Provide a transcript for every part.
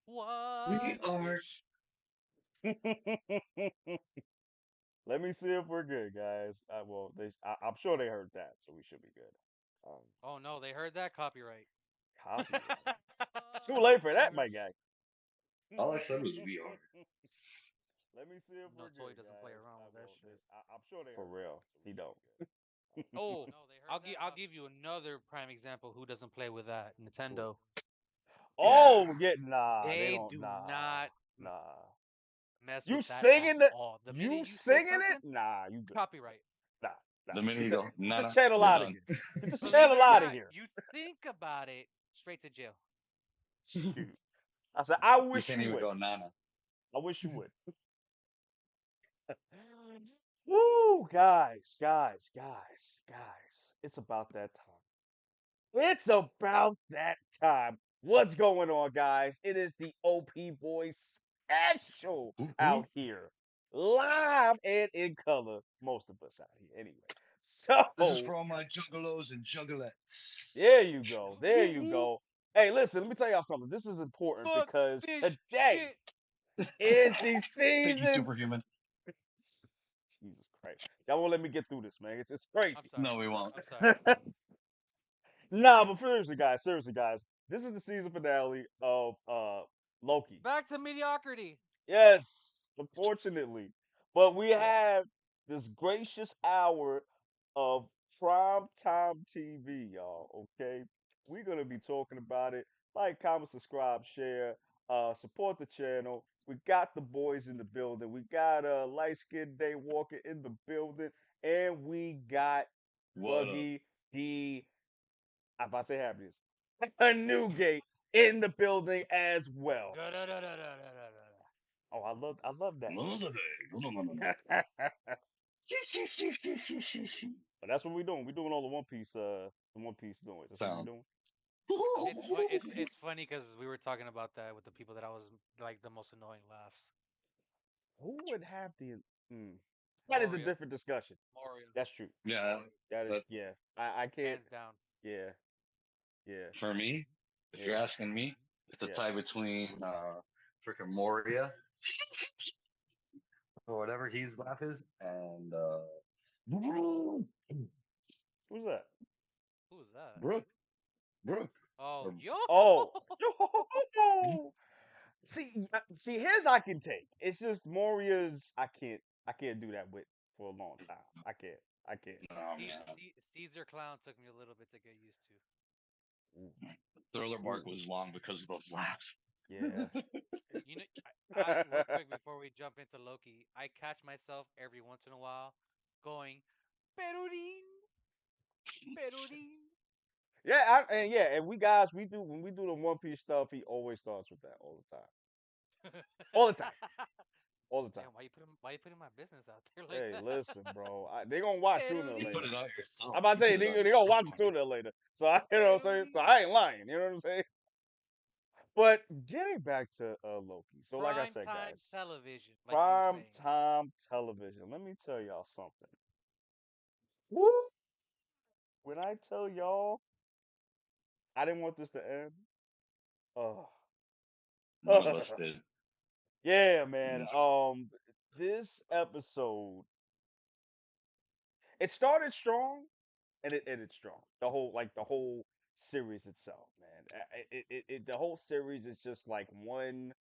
We One are. wish. Let me see if we're good, guys. Well, I'm sure they heard that, so we should be good. Um, Oh no, they heard that copyright. copyright. Too late for that, my guy. All I said was we are. Let me see if No, we're Toy good, doesn't play guys. around with that shit. I'm sure they for real. He don't. Oh, I'll give you another prime example. Who doesn't play with that? Cool. Nintendo. Yeah. Oh, get nah. They They don't. do Nah, not nah. mess You with that at singing it? all. The minute You you say singing it? something, Nah, you good. copyright. Nah, nah. The minute Get you the go, get the Nana, channel we're out of done. here. Get this Believe channel it or out of not, here. you think about it, straight to jail. Shoot. I said, I You wish can't you even would. go Nana. I wish you would. Woo, guys. It's about that time. It's about that time. What's going on, guys? It is the OP Boys special Woo-hoo. out here. Live and in color. Most of us out here, anyway. So, This is for all my juggalos and juggalettes. there you go. There Woo you woo. go. Hey, listen, let me tell y'all something. This is important Fuck because fish today shit. is the Thank you, season. superhuman. Jesus Christ. Y'all won't let me get through this, man. It's I'm crazy. sorry. No, we won't. I'm sorry. Nah, but seriously, guys, this is the season finale of Loki. Back to mediocrity. Yes, unfortunately. But we Yeah. have this gracious hour of prime time TV, y'all. Okay. We're gonna be talking about it. Like, comment, subscribe, share, support the channel. We got the boys in the building. We got light skinned Day Walker in the building. And we got What up? Buggy the I'm about to say happiness. A new gate in the building as well. Ga-da-da-da-da-da-da-da. Oh, I love that. No, no, no, no, no, no. But that's what we're doing. We're doing all the One Piece noise. That's what we're Sound. doing. It's Okay. fun. It's funny because we were talking about that with the people that I was like the most annoying laughs. Who would have the? Hmm. That is a Moria, different discussion. Moria, That's true. Yeah, That is but yeah. I can't. hands down. Yeah. Yeah. for me, if you're Yeah. asking me, it's a Yeah. tie between freaking Moria or whatever his laugh is, and Who's that? Who's that? Brooke. Brooke. Oh, Or, yo. Oh. See, his I can take. It's just Moria's I can't do that with for a long time. I can't. I can't. oh man, Caesar Clown took me a little bit to get used to. Ooh, Thriller Bark ooh, was long because of those laughs. yeah. You know, real quick before we jump into Loki, I catch myself every once in a while going, Perurin, Perurin. And we guys we do when we do the One Piece stuff, he always starts with that all the time. All the time. All the time. Damn, why you putting my business out there like Hey, that? listen, bro. They gonna watch sooner or You put later. it Perurin, out I'm yourself. about to You say put it out they gonna yourself, watch it Tony. sooner or later. So I you know what I'm saying? So Perurin. I ain't lying, you know what I'm saying? But getting back to Loki. So like I Prime said, time guys, television, like you were prime saying. time television. Let me tell y'all something. Woo! When I tell y'all I didn't want this to end. Oh. None of us did. Yeah, man. No. This episode it started strong and it ended strong. The whole series itself, man. The whole series is just like one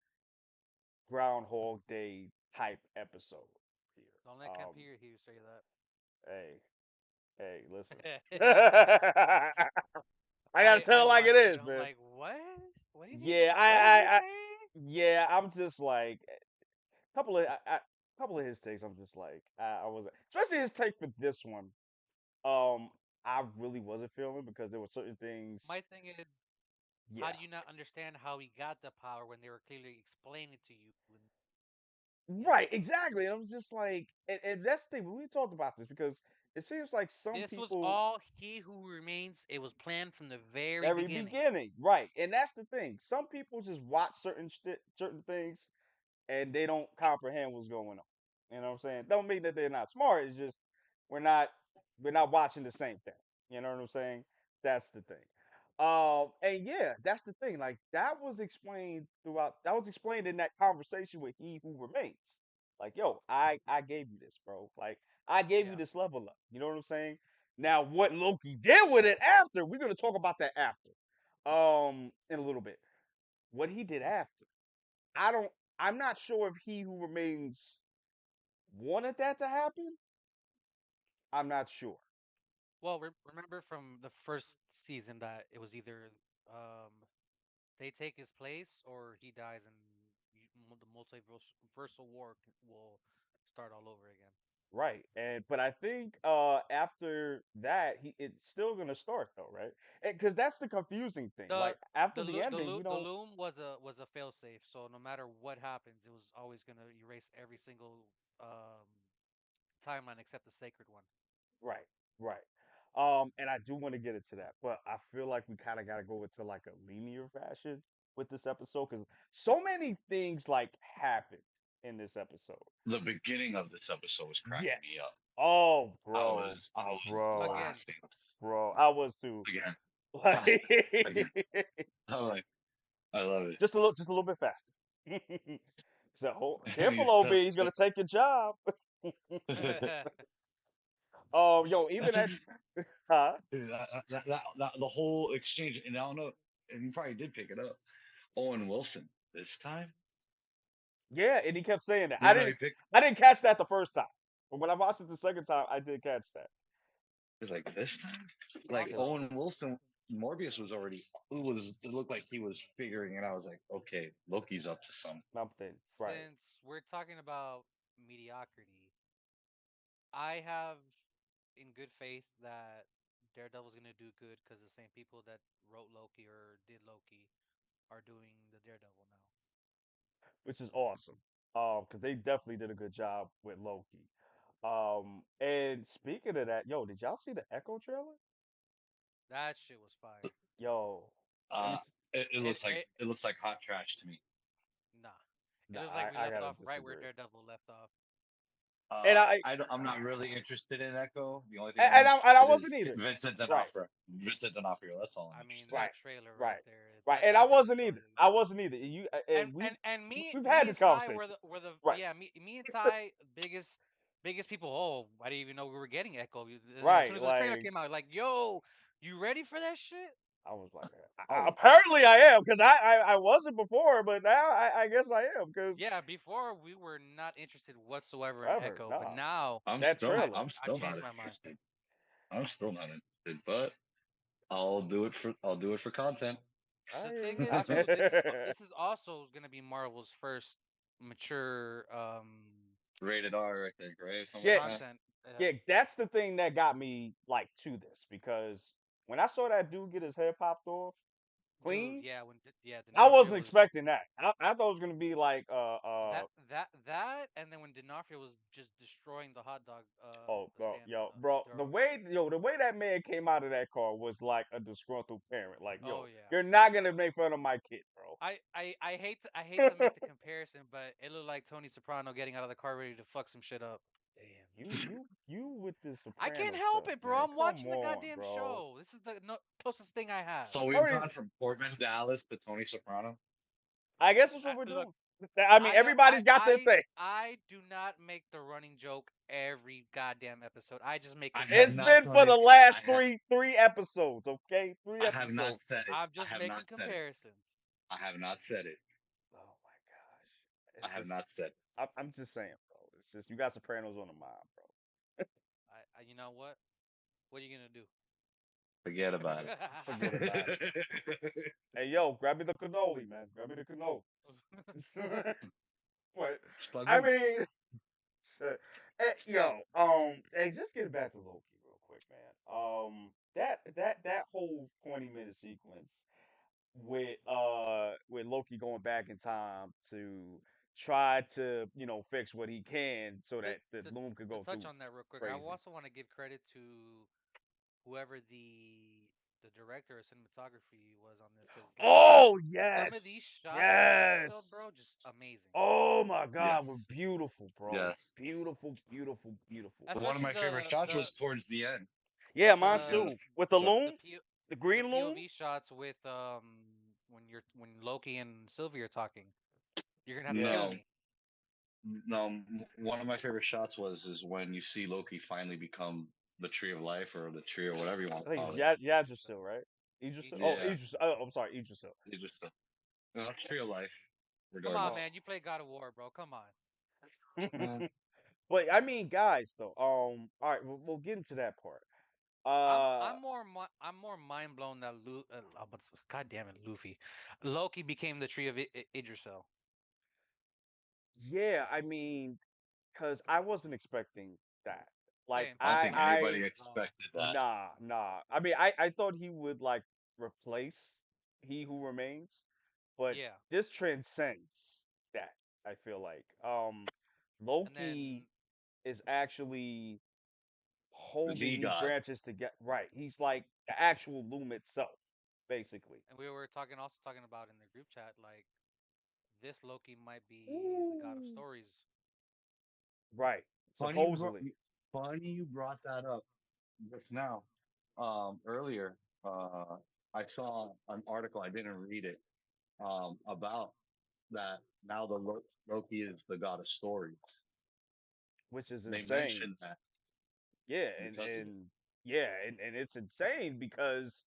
Groundhog Day type episode here. Don't let Campir hear you say Hey, hey, listen. that. I gotta I tell it like it watched it. is, I'm man. like, what? Yeah, What did he I say? yeah, I'm just like couple of couple of his takes. I'm just like I was especially his take for this one. Um, I really wasn't feeling because there were certain things. My thing is, how Yeah, do you not understand how he got the power when they were clearly explaining it to you? right, exactly. And I was just like, and that's the thing. We talked about this because it seems like some This was people all He Who Remains. It was planned from the very very beginning. beginning, right? And that's the thing. Some people just watch certain things and they don't comprehend what's going on. You know what I'm saying? Don't mean that they're not smart. It's just we're not we're not watching the same thing. You know what I'm saying? That's the thing. And yeah, that's the thing. Like that was explained throughout. That was explained in that conversation with He Who Remains. Like, yo, I gave you this, bro. Like, I gave you Yeah. this level up. You know what I'm saying? Now, what Loki did with it after, we're gonna talk about that after, in a little bit. What he did after, I don't. I'm not sure if He Who Remains wanted that to happen. I'm not sure. Well, remember from the first season that it was either um they take his place or he dies and the multiversal war will start all over again. Right. And but I think after that it's still gonna start though, right? Because that's the confusing thing. The Like after the ending, we the don't loom was a failsafe, so no matter what happens, it was always gonna erase every single um timeline except the sacred one. right, right. And I do want to get into that, but I feel like we kind of gotta go into like a linear fashion with this episode because so many things like happened in this episode. The beginning of this episode was Yeah. cracking me up. Oh, I bro, was I was bro, Again, laughing bro. I was too. again, Like, again. I'm like, I love it. just a little bit faster. So, And careful, he's OB. just, He's gonna take your job. Yo, even that's that, ex- huh? dude, the whole exchange, and I don't know, and you probably did pick it up. Owen Wilson this time. Yeah, and he kept saying that. You know, he picked. I didn't catch that the first time, but when I watched it the second time, I did catch that. He's like this time. Like Also, Owen Wilson, Morbius was already. It looked like he was figuring it out. I was like, okay, Loki's up to something. Something, right? since we're talking about mediocrity, I have in good faith that Daredevil's gonna do good because the same people that wrote Loki or did Loki are doing the Daredevil now. Which is awesome. Because they definitely did a good job with Loki. And speaking of that, yo, did y'all see the Echo trailer? That shit was fire. Yo, let me. Uh, it It, looks like it it looks like hot trash to me. Nah, it Nah, was like we I left gotta off right where disagree. Daredevil left off. And I'm not really interested in Echo. The only thing I'm and I interested wasn't is either. Vincent Right, D'Onofrio. Vincent D'Onofrio. That's all I'm I mean, interested in. right, that trailer right right, there, right. And I that just wasn't destroyed either. it. I wasn't either. You And and we've had me this and Ty conversation. were the Right, yeah me and Ty biggest people. Oh, I didn't even know we were getting Echo. And then as soon right. as the trailer Like came out, like, yo, you ready for that shit? I was like, Oh, apparently I am because I wasn't before, but now I guess I am because Yeah, before we were not interested whatsoever in forever, Echo, but nah. now That I trailer. I'm I still not changed my mind. interested. I'm still not interested, but I'll do it for content. The thing is, I too, this is also gonna be Marvel's first mature Rated R, I think, right? Something yeah, like that. content. yeah. That's the thing that got me like to this because when I saw that dude get his head popped off Dude, clean, yeah, yeah, I D'Onofrio wasn't was just expecting that. I thought it was gonna be like that, and then when D'Onofrio was just destroying the hot dog, oh, the bro, stand, yo, bro, door. the way that man came out of that car was like a disgruntled parent. Like, Oh yo, yeah. you're not gonna make fun of my kid, bro. I hate to make the comparison, but it looked like Tony Soprano getting out of the car ready to fuck some shit up. Damn, you with this I can't Soprano help stuff, it, bro. man. I'm Come watching the on, goddamn bro. show. This is the closest thing I have. So I we've mean, gone from Portman Dallas to Tony Soprano. I guess that's what we're Look, doing. I mean, everybody's got their thing. I do not make the running joke every goddamn episode. I just make I the have It's noise. not been done for it. the last three episodes, okay? Three I have not episodes. said it. I'm I just have not making said it. comparisons. I have not said it. Oh my gosh. I It's have just not said it. I'm just saying, bro. It's just you got Sopranos on the mind, bro. You know what? What are you gonna do? Forget about Forget about it. it. Hey yo, grab me the cannoli, man. Grab me the cannoli. What? I Spaghetti. mean, yo, hey, just getting back to Loki real quick, man. That whole 20-minute sequence with Loki going back in time to try to fix what he can so to that the to Loom could to go touch through on that real quick, I crazy. also want to give credit to whoever the director of cinematography was on this, because like Oh some of these yes, shots in this episode, yes. bro, just amazing. Oh my Yes. God, we're beautiful, bro. Yes. Beautiful, beautiful, beautiful. One of Especially my favorite shots was towards the end. Yeah, mine Towards the the end. too. With the The Loom. The The Green Loom. POV shots with when Loki and Sylvie are talking. You're gonna have to kill Yeah, No, me. no. One of my favorite shots is when you see Loki finally become the Tree of Life or the Tree or whatever you want I to think it's call it. Yggdrasil, right? Yggdrasil. Oh, Yeah, Yggdrasil. Oh, I'm sorry, Yggdrasil. they just no, Tree of Life, Come on, regardless. Oh. man. You play God of War, bro. Come on. Uh, But I mean, guys, though. All right, we'll get into that part. I'm I'm more mind blown that God damn it, Luffy, Loki became the tree of Idrisil. Yeah, I mean, because I wasn't expecting that. Like, Same. I don't think I anybody wasn't at all. expected that. nah. I mean, I thought he would like replace He Who Remains, but Yeah, this transcends that. I feel like, and Loki then is actually The holding these God. branches together. Right, he's like the actual loom itself, basically. we were talking about in the group chat like this Loki might be the god of Ooh. stories. Right, Funny you brought, supposedly, funny you brought that up just now. Earlier, uh, I saw an article. I didn't read it. About that. Now the Loki is the god of stories. which is They insane. mentioned that Yeah, because of it. yeah, and it's insane because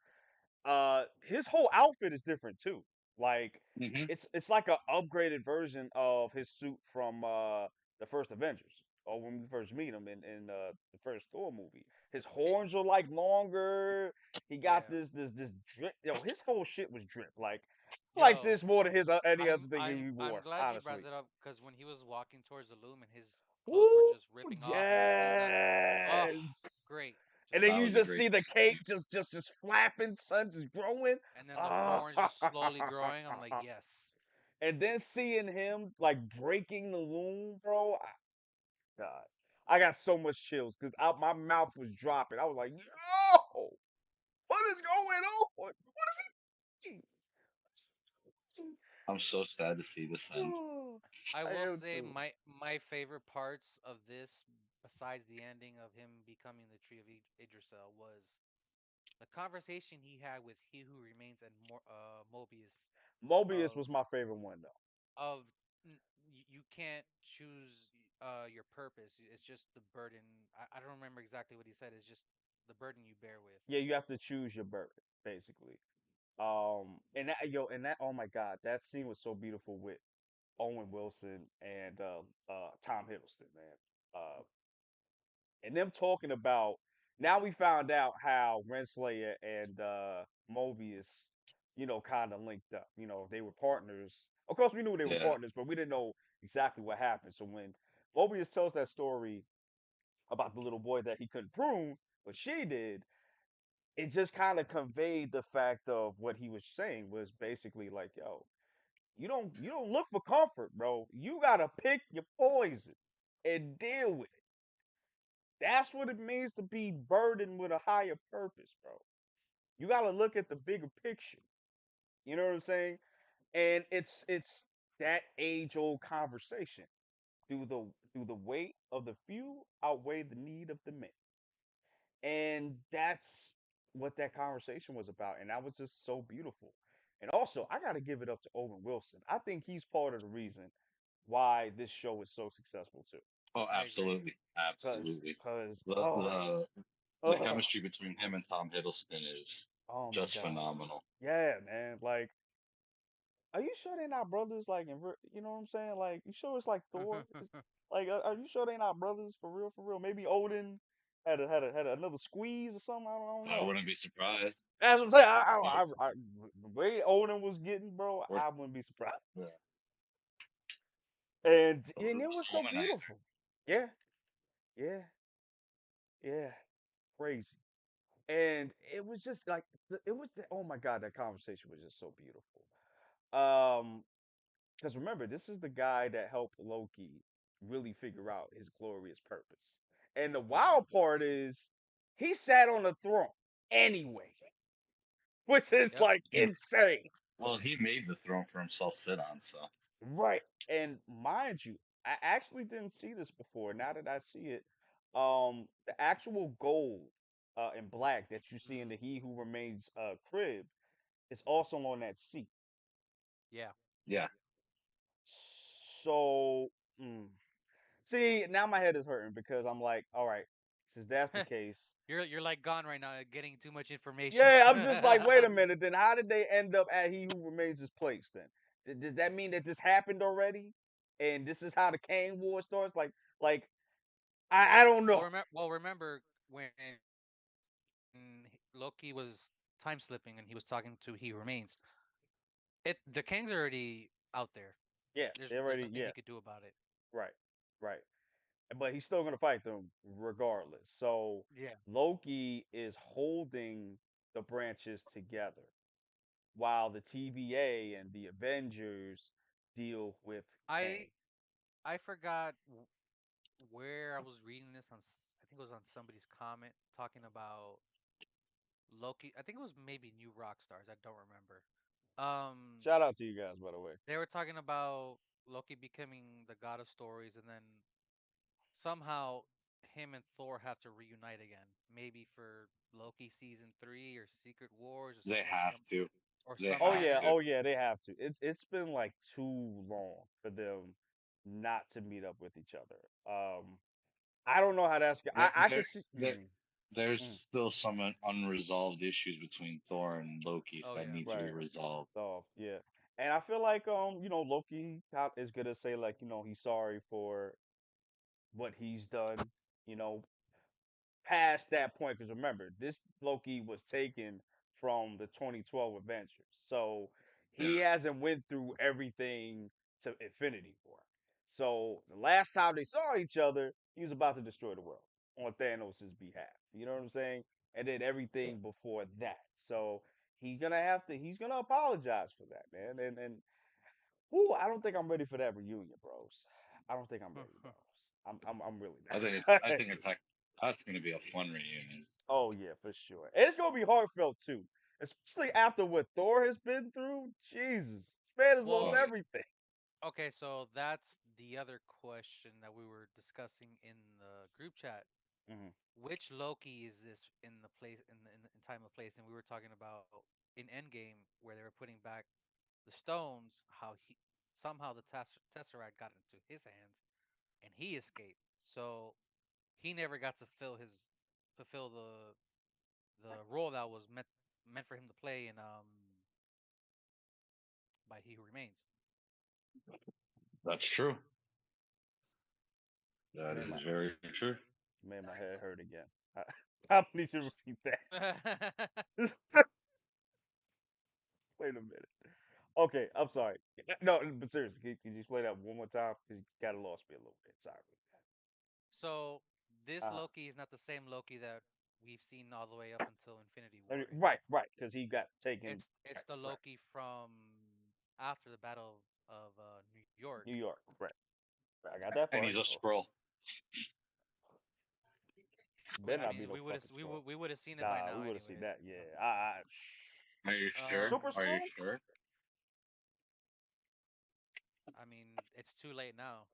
his whole outfit is different too. Like Hmm. it's like a upgraded version of his suit from the first Avengers, or when we first meet him in the first Thor movie. His It, horns are like longer. He got yeah. this drip. Yo, his whole shit was drip. Like I like Yo, this more than his any other thing he I'm wore. glad you brought Honestly. that up because when he was walking towards the loom and his clothes were Woo! just ripping off and everything, that oh Yes. great, And just then That you was a just amazing. great see the scene. cape just flapping, sun just growing. And then the Ah. horns just slowly growing. I'm like, yes. And then seeing him like breaking the loom, bro. God, I got so much chills because my mouth was dropping. I was like, yo, what is going on? What is he doing? I'm so sad to see this end. I I will am say too. my favorite parts of this, besides the ending of him becoming the Tree of Idrisil, was the conversation he had with He Who Remains and Mobius Mobius of was my favorite one though. of you can't choose your purpose. It's just the burden. I don't remember exactly what he said. It's just the burden you bear with. Yeah, you have to choose your birth, basically. And that yo, and that oh my God, that scene was so beautiful with Owen Wilson and Tom Hiddleston, man. And them talking about now we found out how Renslayer and Mobius, kind of linked up. They were partners. Of course, we knew they were Yeah. partners, but we didn't know exactly what happened. So when Mobius tells that story about the little boy that he couldn't prune, but she did, it just kind of conveyed the fact of what he was saying was basically like, yo, you don't look for comfort, bro. You gotta pick your poison and deal with it. That's what it means to be burdened with a higher purpose, bro. You got to look at the bigger picture. You know what I'm saying? And it's that age old conversation. Do the weight of the few outweigh the need of the many? And that's what that conversation was about. And that was just so beautiful. And also, I got to give it up to Owen Wilson. I think he's part of the reason why this show is so successful too. Oh, I agree. absolutely, Cause, absolutely. cause, The oh, the the oh, chemistry between him and Tom Hiddleston is oh my just gosh. phenomenal. Yeah, man. Like, are you sure they're not brothers? Like, you know what I'm saying? Like, you sure it's like Thor? Like, are you sure they're not brothers for real? For real? Maybe Odin had another squeeze or something. I don't I know. wouldn't be surprised. That's what I'm saying. Or, The way Odin was getting, bro, or I wouldn't be surprised. yeah, And or it the was so womanizer. beautiful. Yeah, yeah, yeah. Crazy. And it was just like oh my god, that conversation was just so beautiful. Um, because remember, this is the guy that helped Loki really figure out his glorious purpose. And the Hmm. wild part is he sat on the throne anyway, which is Yep. like insane. Well, he made the throne for himself sit on, so Right. And mind you, I actually didn't see this before. Now that I see it, the actual gold in black that you see in the He Who Remains crib is also on that seat. Yeah. Yeah. So, mm, see, now my head is hurting because I'm like, all right, since that's the case, You're like gone right now, getting too much information. yeah, I'm just like, wait a minute. Then how did they end up at He Who Remains' place? Then does that mean that this happened already, and this is how the Kane War starts? Like I don't know. Remember when Loki was time slipping and he was talking to He Remains. The Kang's already out there. Yeah, they There's already nothing yeah, he could do about it. right, right. But he's still gonna fight them regardless. So Yeah. Loki is holding the branches together while the TVA and the Avengers deal with I Kang. I forgot where I was reading this on. I think it was on somebody's comment talking about Loki. I think it was maybe New Rockstars. I don't remember. Um, Shout out to you guys, by the way. they were talking about Loki becoming the god of stories, and then somehow him and Thor have to reunite again. Maybe for Loki season 3 or Secret Wars They have to. or They Oh somehow have yeah, to. oh yeah, they have to. It's been like too long for them not to meet up with each other. I don't know how that's. There, I there, could see. there, there's Mm, still some unresolved issues between Thor and Loki oh that yeah. need to be right. resolved. So yeah, and I feel like Loki is gonna say like he's sorry for what he's done. You know, past that point, because remember, this Loki was taken from the 2012 Avengers, so Yeah. he hasn't went through everything to Infinity War. So the last time they saw each other, he was about to destroy the world on Thanos' behalf. You know what I'm saying? And then everything before that. So he's gonna apologize for that, man. And whoo, I don't think I'm ready for that reunion, bros. I don't think I'm ready, bros. I'm really I not. think it's like that's gonna be a fun reunion. Oh yeah, for sure. And it's gonna be heartfelt too, especially after what Thor has been through. Jesus, this man has lost Oh Well, yeah. everything. okay, so that's the other question that we were discussing in the group chat. Hmm. Which Loki is this in the place in time of place? And we were talking about in Endgame where they were putting back the stones, how he somehow the Tesseract got into his hands and he escaped. So he never got to fulfill the role that was meant for him to play in by He Who Remains. That's true. That Made my is very true. made my head hurt again. I, I need to repeat that. Wait a minute. Okay, I'm sorry. No, but seriously, can you explain that one more time? Because you kind of lost me a little bit. Sorry So this about that. Loki is not the same Loki that we've seen all the way up until Infinity War. Right, right, because he got taken. It's Right, the right. Loki from after the Battle of New York. New York. Right. Right, I got that And part. he's a Oh, scroll. better I not be mean, no fucking scroll. we would have seen it by Nah, we now, would have seen anyways. that. Yeah. Are you sure? Super Um, Are you scroll? sure? I mean, it's too late now.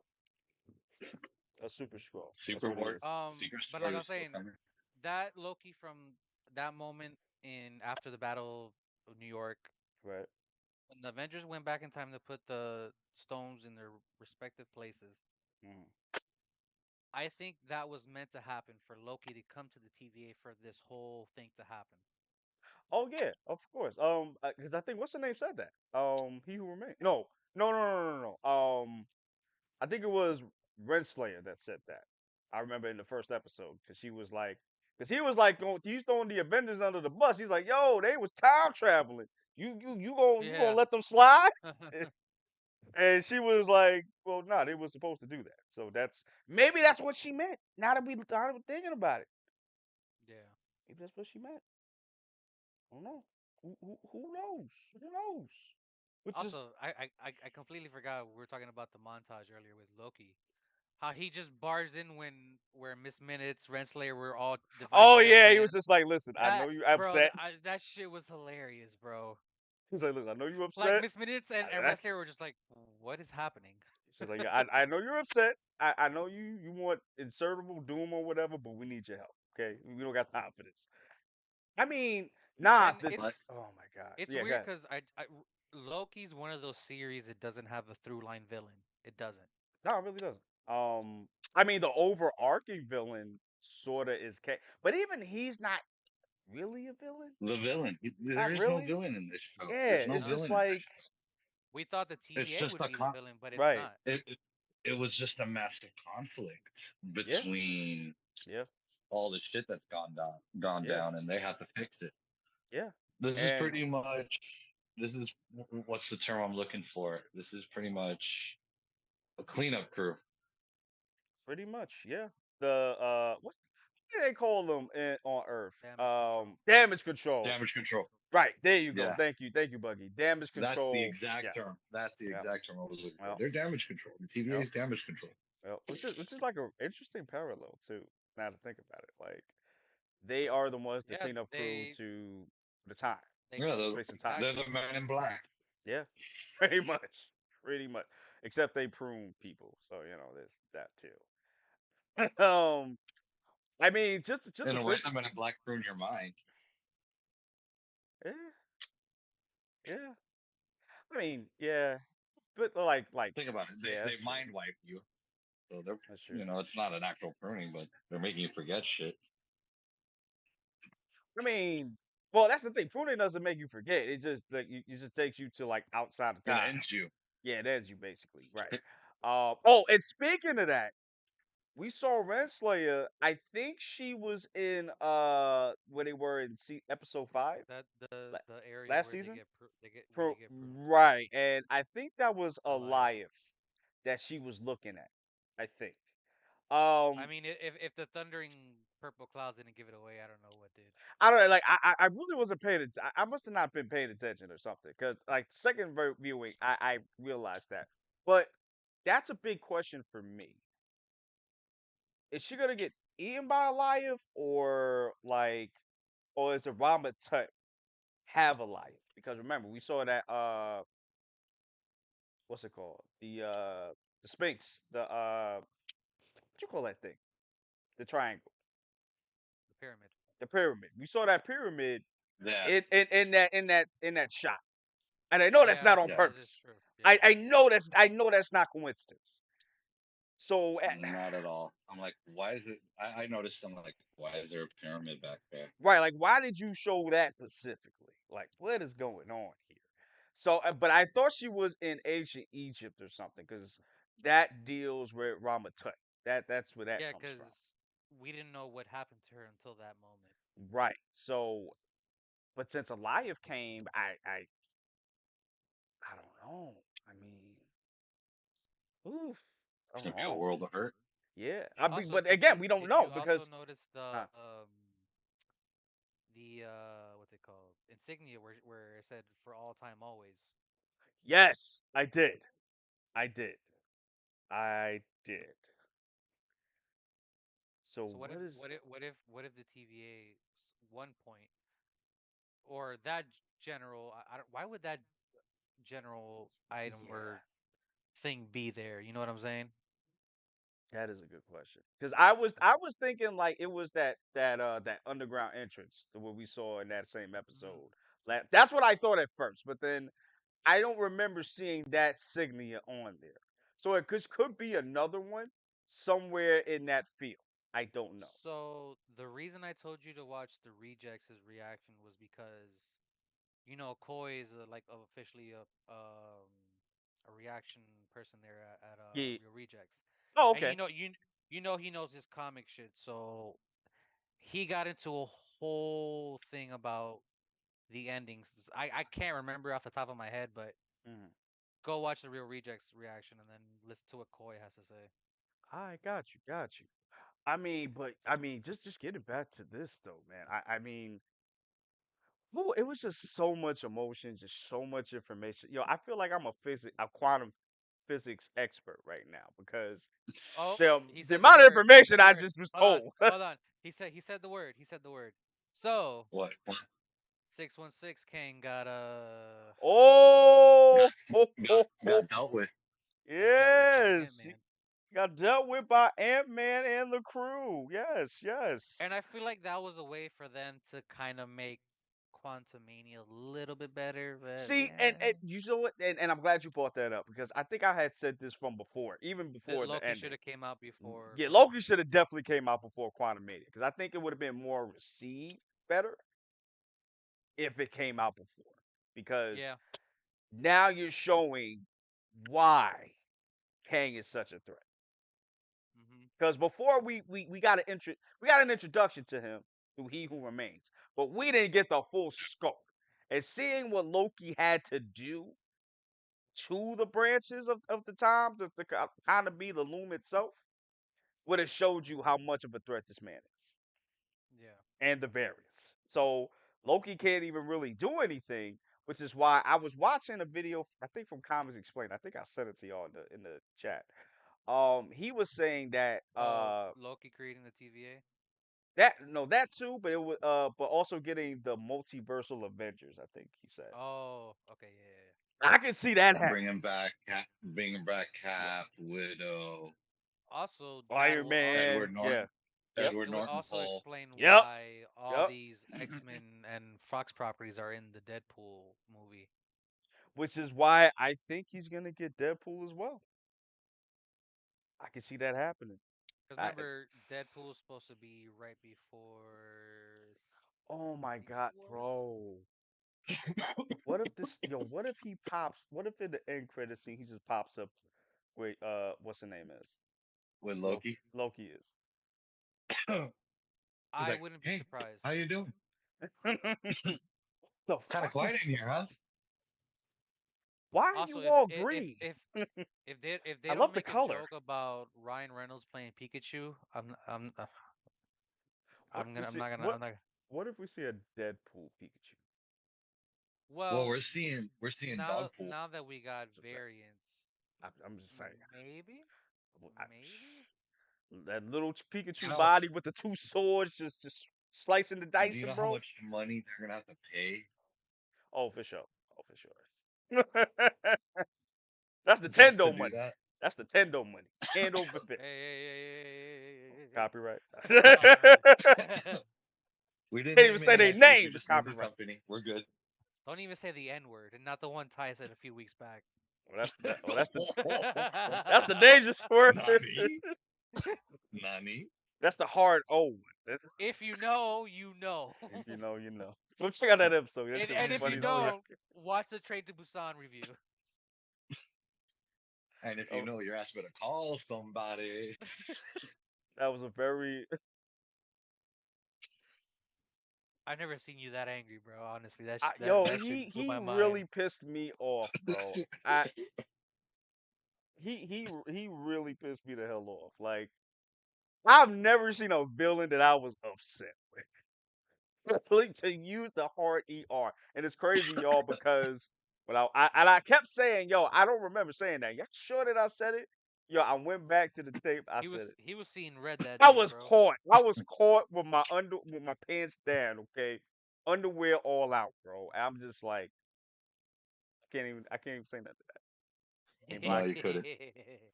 A super scroll. That's Secret what he War, is. Secret But like Sword I is was still saying, coming. that Loki from that moment in after the Battle of New York, Right. when the Avengers went back in time to put the stones in their respective places, Mhm. I think that was meant to happen for Loki to come to the TVA for this whole thing to happen. Oh yeah, of course. Because I think what's the name said that. He who remains. No, no, no, no, no, no. I think it was Renslayer that said that. I remember in the first episode because she was like, because he was like, he's throwing the Avengers under the bus. He's like, yo, they was time traveling. You gonna Yeah. let them slide? And she was like, well, no, they were supposed to do that. So maybe that's what she meant. Now that we're thinking about it, Yeah. maybe that's what she meant. I don't know. Who knows? Who knows? Which is Also, I completely forgot we were talking about the montage earlier with Loki. How he just barged in when where Miss Minutes, Renslayer were all oh devising their yeah, he was plan. just like, listen, I know That you bro, upset. that shit was hilarious, bro. He's like, listen, I know you Like upset. Miss Minutes and I, Renslayer were just like, what is happening? She's like, yeah, I know you're upset. I know you want insertable doom or whatever, but we need your help. Okay, we don't got time for this. I mean, nah. And The But oh my gosh. it's Yeah, go weird ahead. because Loki's one of those series that doesn't have a through line villain. It doesn't. No, it really doesn't. I mean, the overarching villain sorta is but even he's not really a villain. the villain, there Not is no really. villain in this show. Yeah, There's no it's just villain in this. like We thought the It's TVA just would a be the villain, but it's right. not. it was just a massive conflict Yeah, between yeah, all the shit that's gone yeah, down, and they have to fix it. yeah, This is and pretty much. This is what's the term I'm looking for? This is pretty much a cleanup crew. pretty much, yeah. The what do they call them on Earth? Damage control. Damage control. Damage control. Right there, you go. Yeah, Thank you, Buggy. Damage that's the control. Yeah, exact term. That's the yeah, exact term I was looking for. well, They're damage control. The TVA yeah, is damage control. well, which is like a interesting parallel too. Now to think about it, like they are the ones the Yeah, cleanup crew they to the time, they Yeah, space and time. they're exactly. the men in black. Yeah, pretty much, pretty much. Except they prune people, so you know there's that too. I mean, just In to a way, think, the men in black ruin your mind. yeah, yeah. I mean, yeah, but Think about it. yeah, They that's true. mind wipe you. So they're, That's true. it's not an actual pruning, but they're making you forget shit. I mean, well, that's the thing. Pruning doesn't make you forget. It just like it just takes you to like outside of It time. ends you. Yeah, it ends you basically, right? Oh, and speaking of that, we saw Renslayer. I think she was in when they were in episode 5 That la- the area last where season. they get where they get pruned. Right, and I think that was Alioth. Elias that she was looking at. I think. I Um, mean, if the thundering purple clouds didn't give it away, I don't know what did. I don't know, like I really wasn't paying attention. I must have not been paying attention or something. Cause like second viewing, I realized that. But that's a big question for me. Is she gonna get eaten by a lion or is a Rama Tut have a lion? Because remember, we saw that what's it called? The Sphinx, what you call that thing? The triangle, The pyramid. the pyramid. We saw that pyramid That, in that shot. And I know that's Yeah, not on yeah, that is purpose. true. Yeah. I know that's not coincidence. So not at all. I'm like, why is it? I noticed. I'm like, why is there a pyramid back there? right, like why did you show that specifically? Like what is going on here? So, but I thought she was in ancient Egypt or something because that deals with Ramatut. That's where that Yeah, comes from. because we didn't know what happened to her until that moment. Right. So, but since Elias came, I don't know. I mean, oof, I It's don't gonna be a know. world of hurt. Yeah, Also, but again, we don't did you know also because notice huh, the what's it called, insignia where it said for all time always? yes, I did. I did. I did. So So what is that? what if the TVA one point or that general I don't, why would that general item Yeah, or thing be there? You know what I'm saying? that is a good question. Because I was thinking like it was that underground entrance that what we saw in that same Hmm. episode. That's what I thought at first, but then I don't remember seeing that signia on there. So it could be another one somewhere in that field. I don't know. So the reason I told you to watch the rejects' reaction was because you know Koi is like officially a reaction person there at Yeah. Real Rejects, Oh, and okay. you know he knows his comic shit, so he got into a whole thing about the endings. I can't remember off the top of my head, but Mhm. go watch the Real Rejects reaction and then listen to what Koi has to say. I got you, got you. I mean, just getting back to this though, man. I mean, woo, it was just so much emotion, just so much information. Yo, I feel like I'm a quantum physics expert right now because Oh, he the said the amount of word. He said information the I word. just was Hold on, told. hold on. He said the word. He said the word. So What? 616 Kane got Oh, Got got dealt with. got dealt with by the yes, hitman. got dealt with by Ant-Man and the crew. Yes, And yes. I feel like that was a way for them to kind of make Quantumania a little bit better, but See, yeah, and you know what? And I'm glad you brought that up because I think I had said this from before, even before the Loki should ending. have came out before Yeah, Loki should Quantumania. have definitely came out before Quantum Mania because I think it would have been more received better if it came out before. Because Yeah. now you're showing why Kang is such a threat. Mhm. Because before we got we got an introduction to him through He Who Remains, but we didn't get the full scope. And seeing what Loki had to do to the branches of the time to kind of be the loom itself would have showed you how much of a threat this man is Yeah. and the variants. So Loki can't even really do anything, which is why I was watching a video, I think from Comics Explained. I think I sent it to y'all in the chat. He was saying that Oh, Loki creating the TVA. that no that too, but it was but also getting the multiversal Avengers. I think he said Oh, okay, yeah, I can see that happening. Bringing back Yeah, Cap, Widow, Also, that Iron will also Man. Edward Yeah, Norton, yep, Edward it would Norton also Hulk. explain yep, why all yep. these X-Men and Fox properties are in the Deadpool movie. Which is why I think he's gonna get Deadpool as well. I can see that happening. Because I, remember, Deadpool is supposed to be right before oh my Secret god, Wars. bro. What if this what if he pops what if in the end credit scene he just pops up wait what's the name is? With Loki. Loki is. He's I like, wouldn't be "Hey, surprised. how you doing? The Kind of fuck is quiet in here, huh?" why are Also, you if all if if green? if if I they don't love the make a color. joke about Ryan Reynolds playing Pikachu, What if we I'm see not gonna what I'm not. what if we see a Deadpool Pikachu? Well, Well, we're seeing Dogpool. now that we got That's what I'm saying. variants, I'm just saying. maybe, I, maybe. that little Pikachu How body with the two swords just slicing the do dice, you know how bro. much money they're gonna have to pay Oh, for sure. Oh, for sure. That's the just to Tendo do money. that? That's the Tendo money. Hand over Hey, fist. hey, Copyright. copyright. We didn't Can't even name say any their IPs. We name. It's just named the copyright. company. We're good. Don't even say the N word, and not the one Ty said a few weeks back. Well, that's the dangerous word. Nani? Nani? That's the hard O one. If you know, you know. If you know, you know. Go check out that episode. That shit And was And if if you you funny as know, fuck. don't, watch the Trade to Busan review. and if you Oh, know, your ass better call somebody. that was a very I've never seen you that angry, bro. Honestly, yo. that shit blew He my mind. really pissed me off, bro. He really pissed me the hell off. Like I've never seen a villain that I was upset with. Like, to use the hard ER, and it's crazy, y'all, because when I kept saying, yo, I don't remember saying that. Y'all sure that I said it? Yo, I went back to the tape. I said it. He was seeing red that I day, was bro. caught. I was caught with my pants down. Okay, underwear all out, bro. And I'm just like, I can't even say nothing to that. Can't No, lie. you couldn't.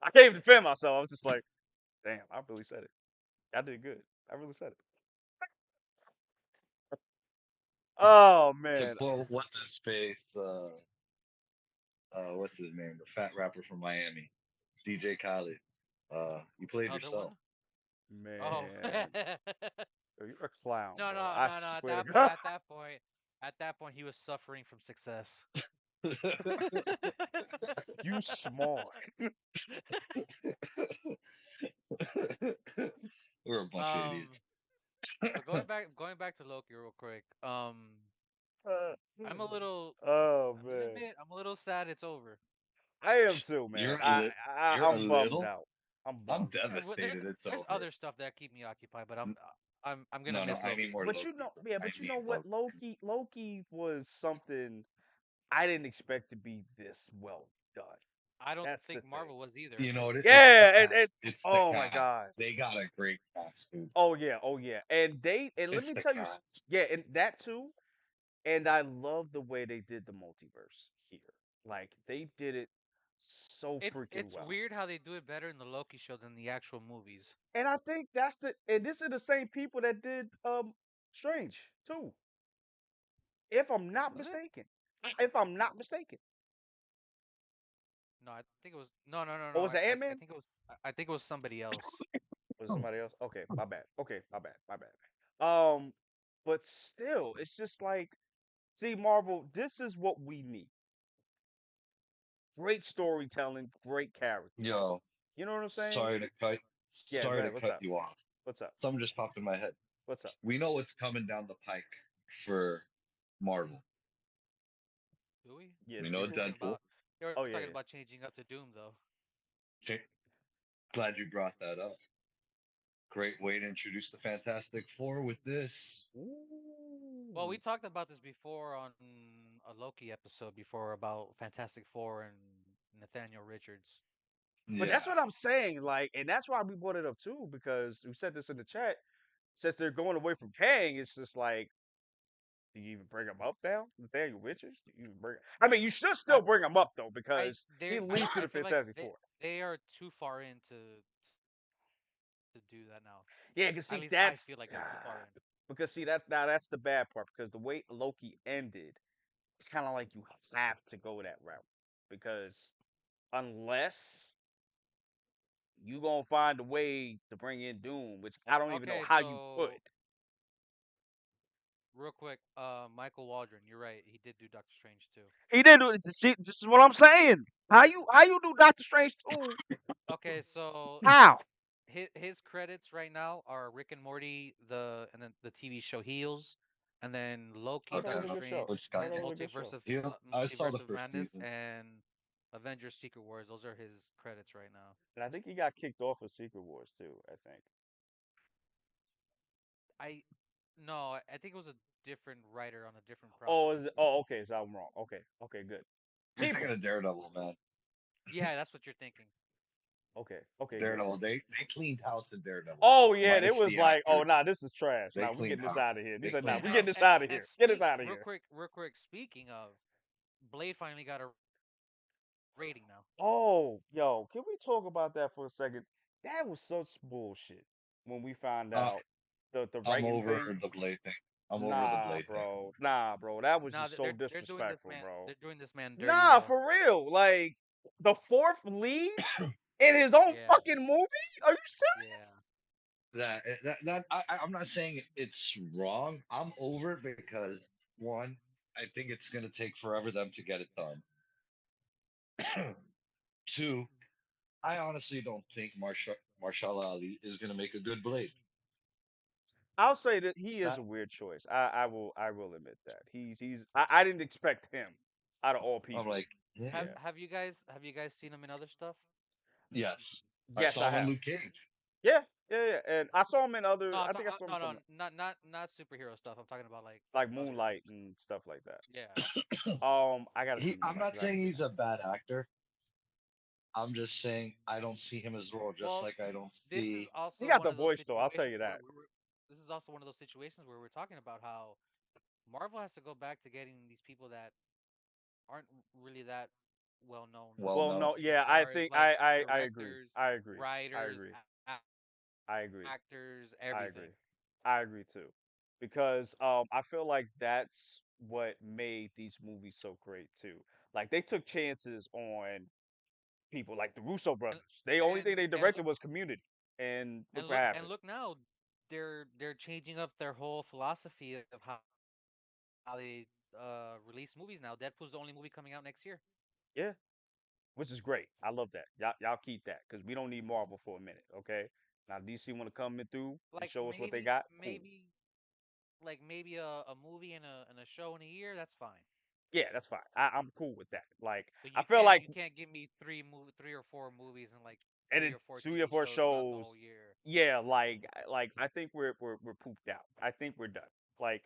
I can't even defend myself. I was just like, damn, I really said it. I did good. I really said it. Oh To man. quote, what's his face? What's his name? The fat rapper from Miami, DJ Khaled. You played Another yourself. one? Oh. Man. Yo, you're a clown, No, bro. no, I no, no. swear to God. At that point, he was suffering from success. You smart. We're a bunch of idiots. um, but going back to Loki real quick. Uh, I'm a little, oh I'm gonna man. admit, I'm a little sad it's over. I am too, man. You're a I'm bummed little. out. I'm I'm bummed out. devastated. It's There's over. other stuff that keep me occupied, but I'm gonna No, no, miss I need Loki. more But you Loki, know, bro. yeah, I but you know need what? Loki. Loki was something I didn't expect to be this well done. I don't That's the think thing. Marvel was either. You know what? It's the Yeah, and cast. It's the oh my cast. god. They got a great cast, dude. Oh yeah. And let It's me the tell you, cast. yeah, and that too. And I love the way they did the multiverse here. Like they did it so freaking It's well. weird how they do it better in the Loki show than the actual movies. And I think that's and this is the same people that did Strange too, if I'm not Was it? mistaken. If I'm not mistaken. No, I think it was no. Or was it Ant I Man? think it was I think it was somebody else. Was it Oh, somebody else? Okay, my bad. Okay, my bad. My bad. But still, it's just like, see, Marvel, this is what we need. Great storytelling, great characters. yo, You know what I'm saying? sorry to cut, Yeah, go sorry to ahead. What's cut up? you off. What's up? Something just popped in my head. What's up? We know what's coming down the pike for Marvel. Do we? Yeah, the We know They were sequel. talking Deadpool. about they were Oh talking yeah, about changing up to Doom though. Okay, glad you brought that up. Great way to introduce the Fantastic Four with this. yeah. Well, we Ooh. talked about this before on a Loki episode before about Fantastic Four and Nathaniel Richards. But Yeah, that's what I'm saying. Like, and that's why we brought it up too, because we said this in the chat. Since they're going away from Kang, it's just like, do you even bring him up now? Nathaniel Richards? Do you even bring? I mean, you should I still bring him up though, I because he they're leads to I the feel like Fantastic Four. they are too far in to do that now. Yeah, because At see, least I that's feel like they're too far in. because see that now that's the bad part, because the way Loki ended, it's kind of like you have to go that route, because unless you gonna find a way to bring in Doom, which I don't even know Okay, how you could. so real quick, Michael Waldron, you're right. He did do Doctor Strange too. He didn't do it. See, this is what I'm saying. How you do Doctor Strange 2? Okay, so How? his credits right now are Rick and Morty, and then the TV show Heels, and then I Loki, heard that okay. was Doctor a good show. Strange, Which I got heard that you? was a good show. Yeah, I saw the Multiverse of first Madness season. and Avengers Secret Wars. Those are his credits right now. And I think he got kicked off of Secret Wars too. I think. I no, I think it was a different writer on a different Oh, project. okay. So I'm wrong. Okay, okay, good. You're thinking People. of Daredevil, man. Yeah, that's what you're thinking. Okay, okay, good. Daredevil. They cleaned house in Daredevil, Oh yeah, it minus was the like, oh actor. nah, this is trash. They Nah, we cleaned getting this house. out of here. He They said, nah, cleaned we getting house. this out of And here. Get this speak out of here. real quick. Speaking of, Blade finally got a rating now. Oh, yo, can we talk about that for a second? That was such bullshit when we found Uh, out the I'm writing over thing. the Blade thing. I'm over the Nah, Blade thing. bro. Nah, bro. That was Now just so they're doing this disrespectful, man. bro. They're doing this man dirty. Nah, Yeah, for real. Like the fourth lead in his own yeah, fucking movie? Are you yeah. serious? I'm not saying it's wrong. I'm over it because one, I think it's gonna take forever them to get it done. Two, I honestly don't think Marshall Ali is gonna make a good Blade. I'll say that he is That a weird choice. I will admit that. I didn't expect him out of all I'm people. like, yeah, Yeah. Have you guys seen him in other stuff? yes. I Yes, saw I him in have. Luke Cage. Yeah, yeah, yeah. And I saw him in No, other I think I saw him in no, some not superhero stuff. I'm talking about like like other Moonlight stuff. and stuff like that. Yeah. I gotta see I'm Moonlight not because I haven't saying seen he's that. a bad actor. I'm just saying I don't see him as well, just Well, like I don't this is see. He also got one the of those voice though, I'll tell situations you where that. this is also one of those situations where we're talking about how Marvel has to go back to getting these people that aren't really that well known Well, Well, no, no, as yeah, I far as think like I agree. directors, I agree. I writers, agree. I agree. actors, I everything. agree. I agree too. Because I feel like that's what made these movies so great too. Like they took chances on people like the Russo And brothers. The only thing they and directed was Community. And look what and happened. look now, they're changing up their whole philosophy of how they release movies now. Deadpool's the only movie coming out next year. Yeah, which is great. I love that. Y'all keep that because we don't need Marvel for a minute, okay? Now DC want to come in through and Like show us what they got. Cool. maybe a movie and a show in a year. That's fine. Yeah, that's fine. I'm cool with that. Like But I feel like, you can't give me three or four movies and like and three then or four 3 or TV 4 shows throughout the whole shows. year. Yeah, like I think we're pooped out. I think we're done. Like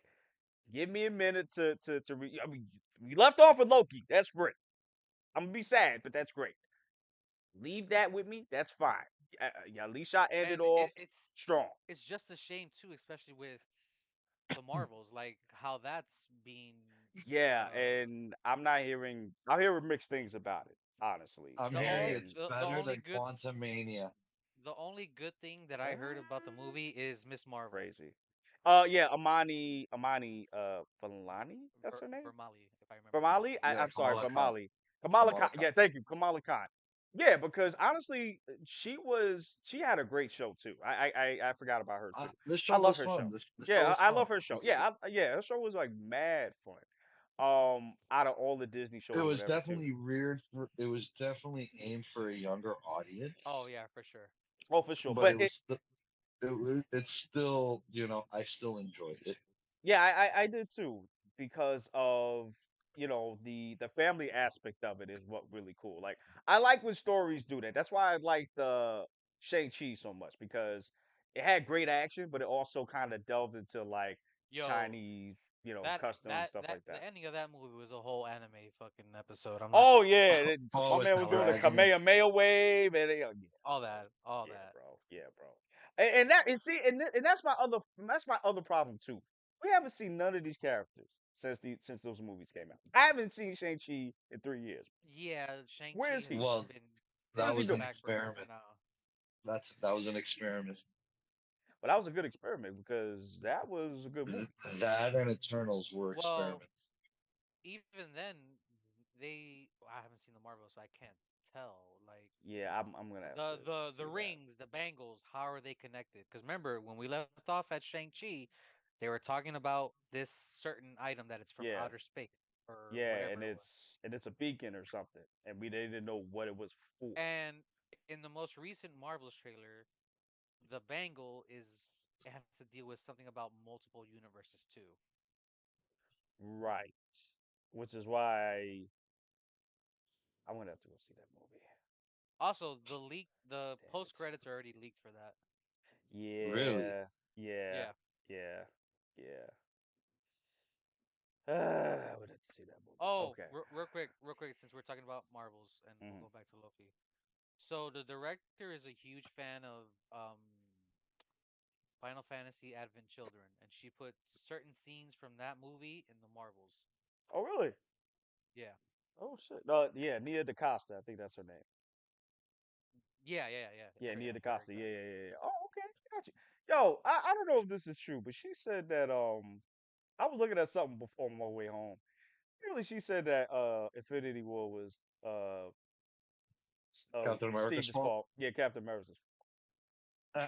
give me a minute I mean, we left off with Loki. That's great. I'm gonna be sad, but that's great. Leave that with me. That's fine. Yeah, at least y'all ended And off strong. it's just a shame too, especially with the Marvels, like how that's being Yeah, uh and I'm not hearing. I'm hearing mixed things about it. honestly. I'm The hearing only And it's the better only than good Quantum Mania. the only good thing that I heard about the uh, movie is Miss Marvel, crazy. Yeah, Amani Falani, that's her name? Vermali, if I remember Kamali? correctly. Yeah, I'm sorry, Kamala Khan. Kamali. Kamala Khan. Kamala Khan. Yeah, thank you, Kamala Khan. Yeah, because honestly, she had a great show too. I forgot about her too. This I show love was her fun. show. This show Yeah, was I fun. love her show. Yeah, her show was like mad fun. Out of all the Disney It shows or was whatever too. definitely reared for. It was definitely aimed for a younger audience, Oh yeah, for sure. Oh, for sure. but But it's still, I still enjoyed it. yeah, I did too because of the family aspect of it is what really cool. Like I like when stories do that. That's why I like the Shang-Chi so much because it had great action, but it also kind of delved into like Yo, Chinese, that customs stuff that like the that. ending of that movie was a whole anime fucking episode. I'm not Oh yeah, Oh, my with man the was doing the dragons. Kamehameha wave, and yeah, all bro, that, all yeah, that. bro, yeah, bro. And that and see, and that's my other problem too. We haven't seen none of these characters since those movies came out. I haven't seen Shang Chi in 3 years. Yeah, Where Shang-Chi is has he? just Well, been What that is sitting he on the was an doing? back burner for experiment. now. That was an experiment. But that was a good experiment because that was a good movie. That and Eternals were Well, experiments. even then, well, I haven't seen the Marvel, so I can't tell. Like Yeah, I'm gonna have to the see that. rings, the bangles, how are they connected? Because remember when we left off at Shang-Chi, they were talking about this certain item that it's from Yeah, outer space or yeah, whatever and it was. it's a beacon or something, and they didn't know what it was for. And in the most recent Marvel's trailer, the bangle is it has to deal with something about multiple universes too. Right. Which is why I'm gonna have to go see that movie. Also, the Damn post it. credits are already leaked for that. Really? Yeah, yeah, Yeah. yeah, yeah. I would have to see that movie. Oh, Okay. real quick, since we're talking about Marvels, and we'll Hmm. go back to Loki. So the director is a huge fan of Final Fantasy Advent Children, and she put certain scenes from that movie in the Marvels. Oh, really? Yeah. Oh shit. No, yeah, Nia DaCosta. I think that's her name. Yeah. Yeah, Her, Nia yeah, her DaCosta. Yeah, exactly. yeah, yeah, yeah. Oh, okay. Got you. Yo, I don't know if this is true, but she said that I was looking at something before on my way home. Really, she said that Infinity War was Captain America's Steve's fault. fault. Yeah, Captain America's.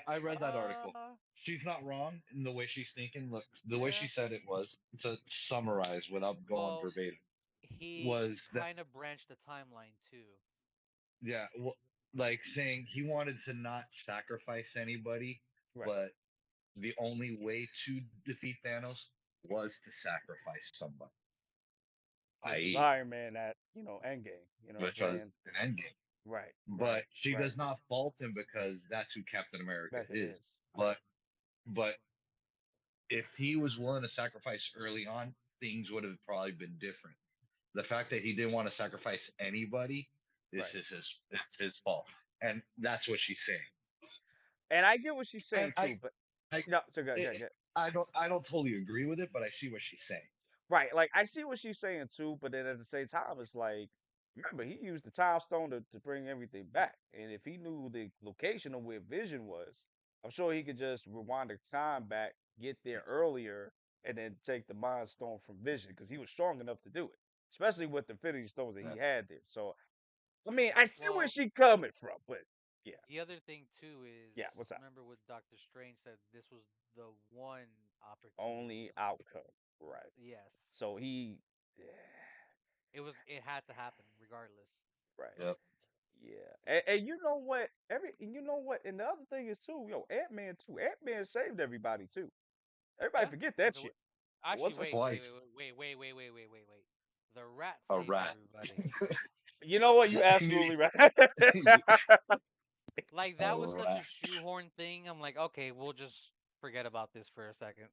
I read that article. Uh, She's not wrong in the way she's thinking. Look, the way she yeah. said it was, to summarize without going Well, verbatim, he was that, kind of branched the timeline too. yeah, like saying he wanted to not sacrifice anybody, Right. but the only way to defeat Thanos was to sacrifice somebody, Which was i.e., Iron Man at Endgame. You know what I'm which was saying? an endgame. Right, right, But she right. does not fault him because that's who Captain America Becca is. is But but if he was willing to sacrifice early on, things would have probably been different. The fact that he didn't want to sacrifice anybody is right. his fault, and that's what she's saying. And I get what she's And saying too, but I, no, so it, I don't totally agree with it, but I see what she's saying. right. Like I see what she's saying too, but then at the same time, it's like remember he used the time stone to bring everything back, and if he knew the location of where Vision was, I'm sure he could just rewind the time back, get there earlier, and then take the Mind Stone from Vision because he was strong enough to do it, especially with the Infinity Stones that Yeah. he had there. So I mean, I see where Well, she coming from, but yeah, the other thing too is yeah. What's up? remember what Doctor Strange said this was the one Only opportunity. outcome, right? Yes. So he, yeah, It had to happen regardless. right. Yep. Yeah, and you know what? You know what? And the other thing is too, Ant-Man too. Ant-Man saved everybody too. Everybody Yeah. forget that The, shit. It actually, wasn't. Twice. wait. The rat A saved rat. everybody. You know what? You I knew absolutely right. Like a that was such a rat. shoehorn thing. I'm like, okay, we'll just forget about this for a second.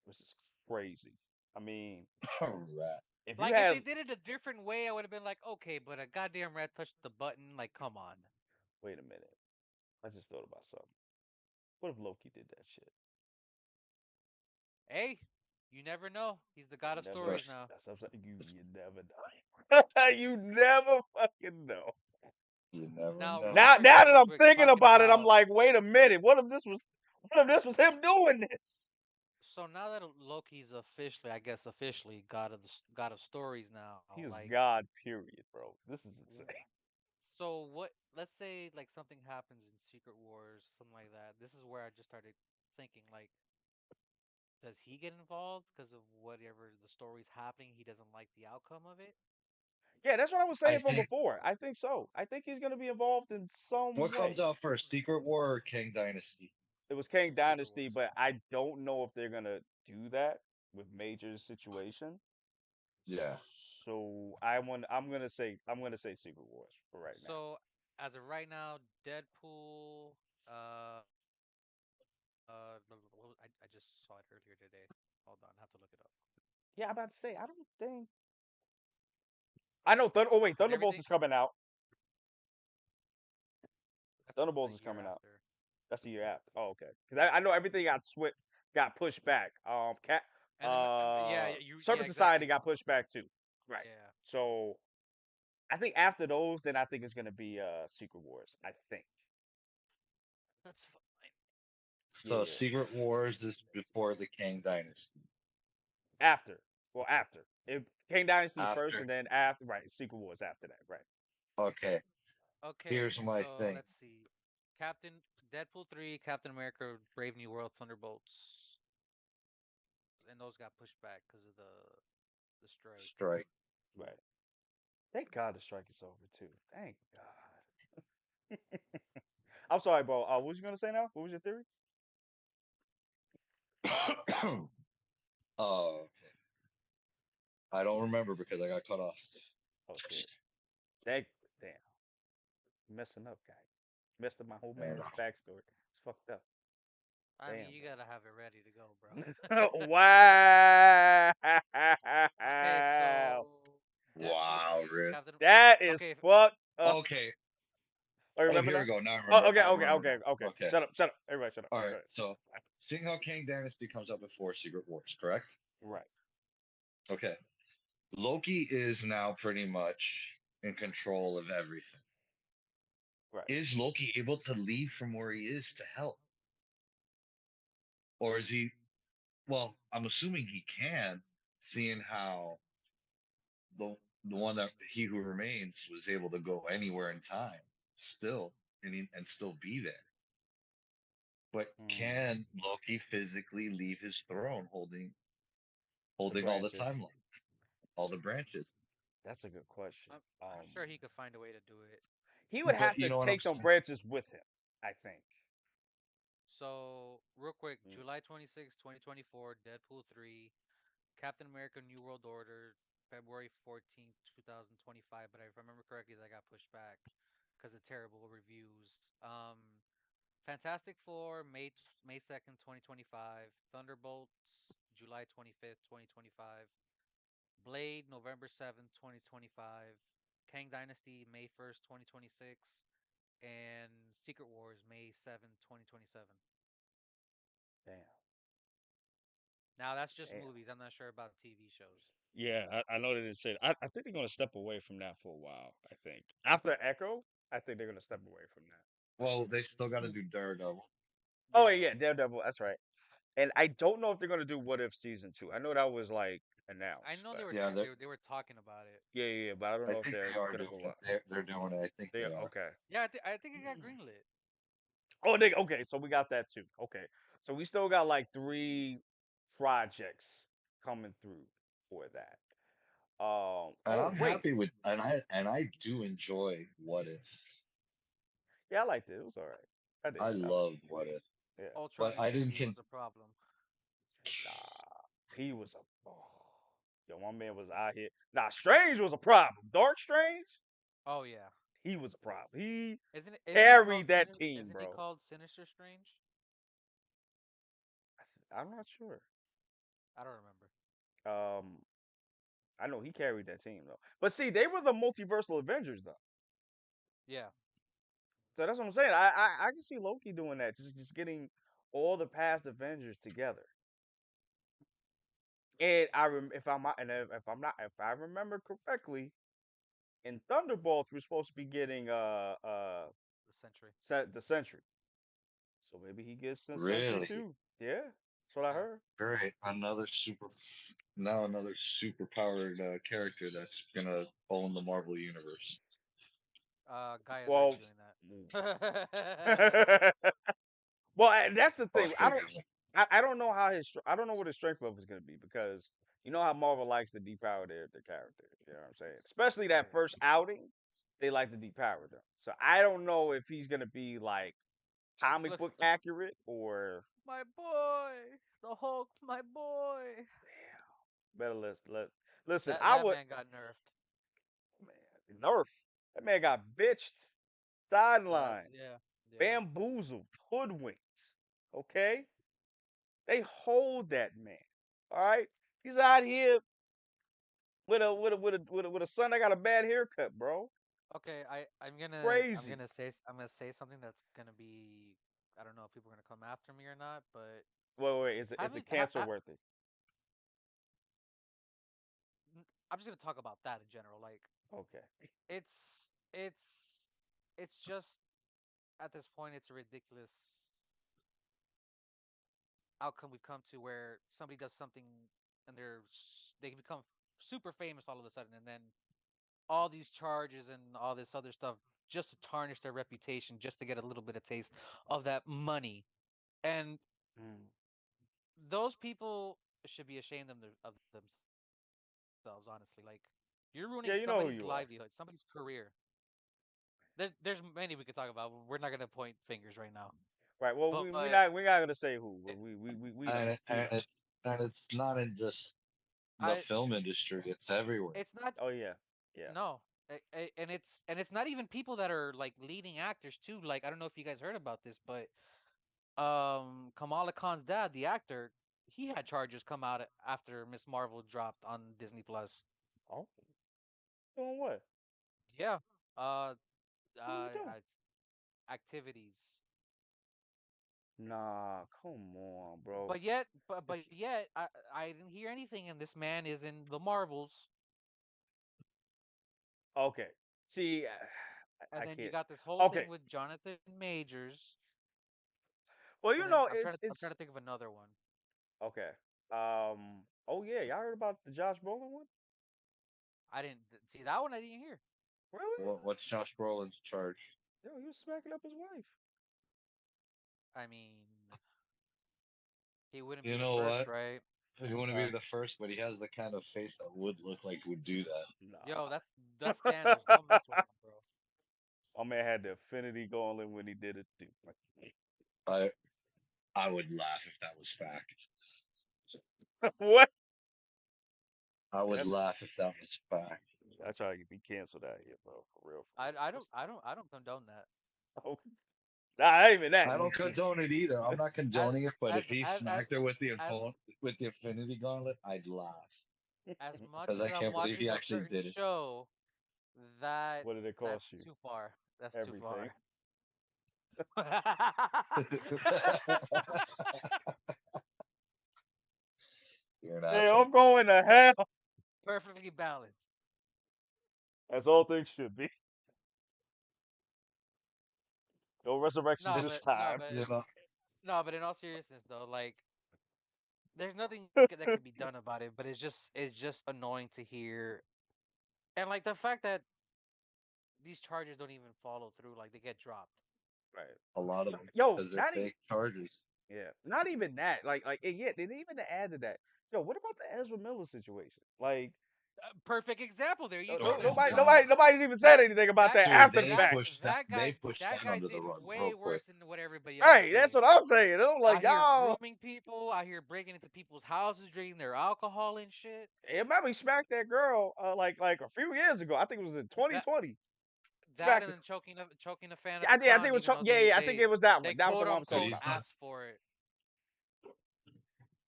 Which is crazy. I mean, A rat. if you Like if had, they did it a different way, I would have been like, okay, but a goddamn rat touched the button. Like, come on. wait a minute. I just thought about something. What if Loki did that shit? Hey, You never know. He's the god You of never So, stories now. that's what I'm saying. You never know. You never fucking know. you never Now, know. Now that real I'm quick, thinking talking about it, I'm about. like, wait a minute. What if this was him doing this? So now that Loki's officially, I guess officially, god of stories now. He is Like, God, period, bro. This is w- insane. so what? Let's say like something happens in Secret Wars, something like that. This is where I just started thinking, like, does he get involved because of whatever the story's happening? He doesn't like the outcome of it. Yeah, that's what I was I saying from think before. I think so. I think he's gonna be involved in some what comes way. out first, Secret War or King Dynasty? It was King Secret Dynasty, Wars. but I don't know if they're gonna do that with Major's situation. Yeah. So I'm gonna say Secret Wars for right now. So as of right now, Deadpool. I just saw it earlier today. Hold on, I have to look it up. Yeah, I'm about to say I don't think I know. Oh wait, Cause everything Thunderbolts is coming out. that's the Thunderbolts is year coming out. after. That's the year after. Oh, okay. Because I know everything got pushed back. And then yeah, yeah, Serpent Society exactly. got pushed back too. Right. Yeah, So I think after those, then I think it's gonna be Secret Wars. I think. that's fine. So Yeah. Secret Wars is before the King Dynasty. After. Well, after. It King Dynasty's first, After. and then after. Right. Secret Wars after that. Right. Okay. Okay, Here's my so thing. let's see. Captain Deadpool 3, Captain America, Brave New World, Thunderbolts, and those got pushed back because of the strike. Strike. Right. Thank God the strike is over too. Thank God. I'm sorry, bro. What was you gonna say now? What was your theory? Oh, I don't remember because I got cut off. Oh shit. Thank damn. Messing up, guy. Messed up my whole And, man's backstory. It's fucked up. I mean, Damn, you bro. gotta have it ready to go, bro. Wow. Okay, so Deadpool wow, 3, Rick. Captain. That is Okay, fucked up. Okay. Oh, you Oh, remember here now? we go. Now I Oh, remember. okay, I okay, remember okay, now. okay. Okay. Shut up, shut up. Everybody shut up. All right. Go ahead. So, seeing how King Dynasty comes up before Secret Wars, correct? Right, Okay. Loki is now pretty much in control of everything. right. Is Loki able to leave from where he is to help? Or is he, well, I'm assuming he can, seeing how the the one that he who remains was able to go anywhere in time still and still be there. But Mm, can Loki physically leave his throne the holding all the branches. timelines, all the branches? That's a good question. I'm sure he could find a way to do it. He would have But you to know what I'm take them saying? branches with him. I think. So, real quick, Mm, July 26, 2024, Deadpool 3, Captain America New World Order, February 14th, 2025. But if I remember correctly, that got pushed back because of terrible reviews. Fantastic Four, May 2nd, 2025. Thunderbolts, July 25th, 2025. Blade, November 7th, 2025. Kang Dynasty, May 1st, 2026. And Secret Wars, May 7th, 2027. damn, Now that's just damn. movies. I'm not sure about TV shows. Yeah, I know they didn't say. I think they're gonna step away from that for a while. I think after Echo, I think they're gonna step away from Well, they still got to that. do Daredevil. Oh Yeah, yeah, Daredevil. That's right. And I don't know if they're gonna do What If season 2. I know that was like I announced, know but Yeah, they were talking about it. yeah. But I don't I know if think they're they are gonna doing go it. out. They're doing it. I think They they are. okay. Yeah, I think it got greenlit. Oh, they okay. So we got that too. Okay, so we still got like 3 projects coming through for that. And Oh I'm wait, happy with and I do enjoy What If. yeah, I liked it. It was all right. I did. I I liked loved What If, it. Yeah. but Ultron I didn't Infinity can. was a problem. Nah, he was a. Oh, yo, my man was out here. Nah, Strange was a problem. Dark Strange, Oh yeah, he was a problem. He isn't he carried called that team, Isn't he bro. called Sinister Strange? I'm not sure. I don't remember. Um, I know he carried that team though. But see, they were the multiversal Avengers though. Yeah, So that's what I'm saying. I can see Loki doing that. Just getting all the past Avengers together. And if I'm not, and if I'm not, if I remember correctly, in Thunderbolts we're supposed to be getting The Sentry. the Sentry. So maybe he gets the Sentry Really? too. Yeah, that's what I Yeah. heard. Great. Another super powered character that's gonna own the Marvel universe. Guy is already Well, doing that. well, that's the Oh, thing. figure. I don't know how I don't know what his strength level is going to be because you know how Marvel likes to depower their characters. You know what I'm saying? Especially Oh that yeah. first outing, they like to depower them. So I don't know if he's going to be like comic Look, book accurate or my boy, the Hulk's my boy. better listen. That I that would man got nerfed. man Nerf. That man got bitched, That's sidelined, yeah, yeah. bamboozled, hoodwinked. Okay, they hold that man. All right, he's out here with a son that got a bad haircut, bro. Okay, Crazy. I'm gonna say something that's gonna be I don't know if people are gonna come after me or not, but Wait. Is it cancel worthy? I'm just gonna talk about that in general. Like Okay. it's it's it's just at this point it's a ridiculous outcome we've come to where somebody does something and they can become super famous all of a sudden and then all these charges and all this other stuff just to tarnish their reputation just to get a little bit of taste of that money and Mm. those people should be ashamed of themselves honestly like you're ruining somebody's Yeah, you know who livelihood you are. somebody's career there's many we could talk about we're not going to point fingers right now Right. Well, but we're not gonna say who, but it, we know. And We and know. it's and it's not in just the I film industry; it's everywhere. it's not Oh yeah. Yeah. no and it's not even people that are like leading actors too like I don't know if you guys heard about this but Kamala Khan's dad the actor he had charges come out after Miss Marvel dropped on Disney Plus Oh. Doing what? yeah uh What did he do? it's activities Nah, come on, bro. but yet I didn't hear anything and this man is in the Marvels Okay. See, and I then you can't. got this whole Okay. thing with Jonathan Majors Well, and you then know, I'm trying it's to think of another one okay. Oh yeah, y'all heard about the Josh Brolin one? I didn't see that one I didn't hear Really? What's Josh Brolin's charge? Yo, he was smacking up his wife. I mean he wouldn't be You the know first what? right He wouldn't Uh, be the first, but he has the kind of face that would look like would do that. Yo, nah. that's Thanos. Don't mess with him, bro. My man had the Affinity Gauntlet when he did it too. I I would laugh if that was fact. What? I would That's laugh if that was fact. I try to be canceled out here, bro. For real, for real. I don't condone that. Oh, nah, ain't even that. I don't It's condone just it either. I'm not As condoning it, but if he as as smacked her with as with the Infinity Gauntlet, I'd laugh as much because as I I'm can't believe watching he a actually certain did it. show, that what did it that's cost you? too far. That's too Everything. far. You're an Hey, asshole. I'm going to hell. Perfectly balanced. As all things should be. No resurrections No, this but no, time. but You know, no, but in all seriousness though, like there's nothing that can be done about it, but it's just annoying to hear. And like the fact that these charges don't even follow through, like they get dropped. Right. a lot of them Yo, because they're fake charges. yeah, not even that. And yet, and even to add to that, yo, what about the Ezra Miller situation? Like, Perfect example. There you no, go. no, There's Oh nobody, God, nobody, nobody's even said that anything about that that dude, after the that fact. they that pushed guy that under did the rug way real quick. worse than what everybody else is Hey, that's doing. what I'm saying. I'm like, Out here y'all. grooming people, out here breaking into people's houses, drinking their alcohol and shit. Remember, he smacked that girl like a few years ago. I think it was in That 2020. that Smacked. and then choking a fan at Yeah, the I think it prom, was. even though Yeah. I think it was that they one. That was the quote one I'm But talking unquote about. he's not. asked for it.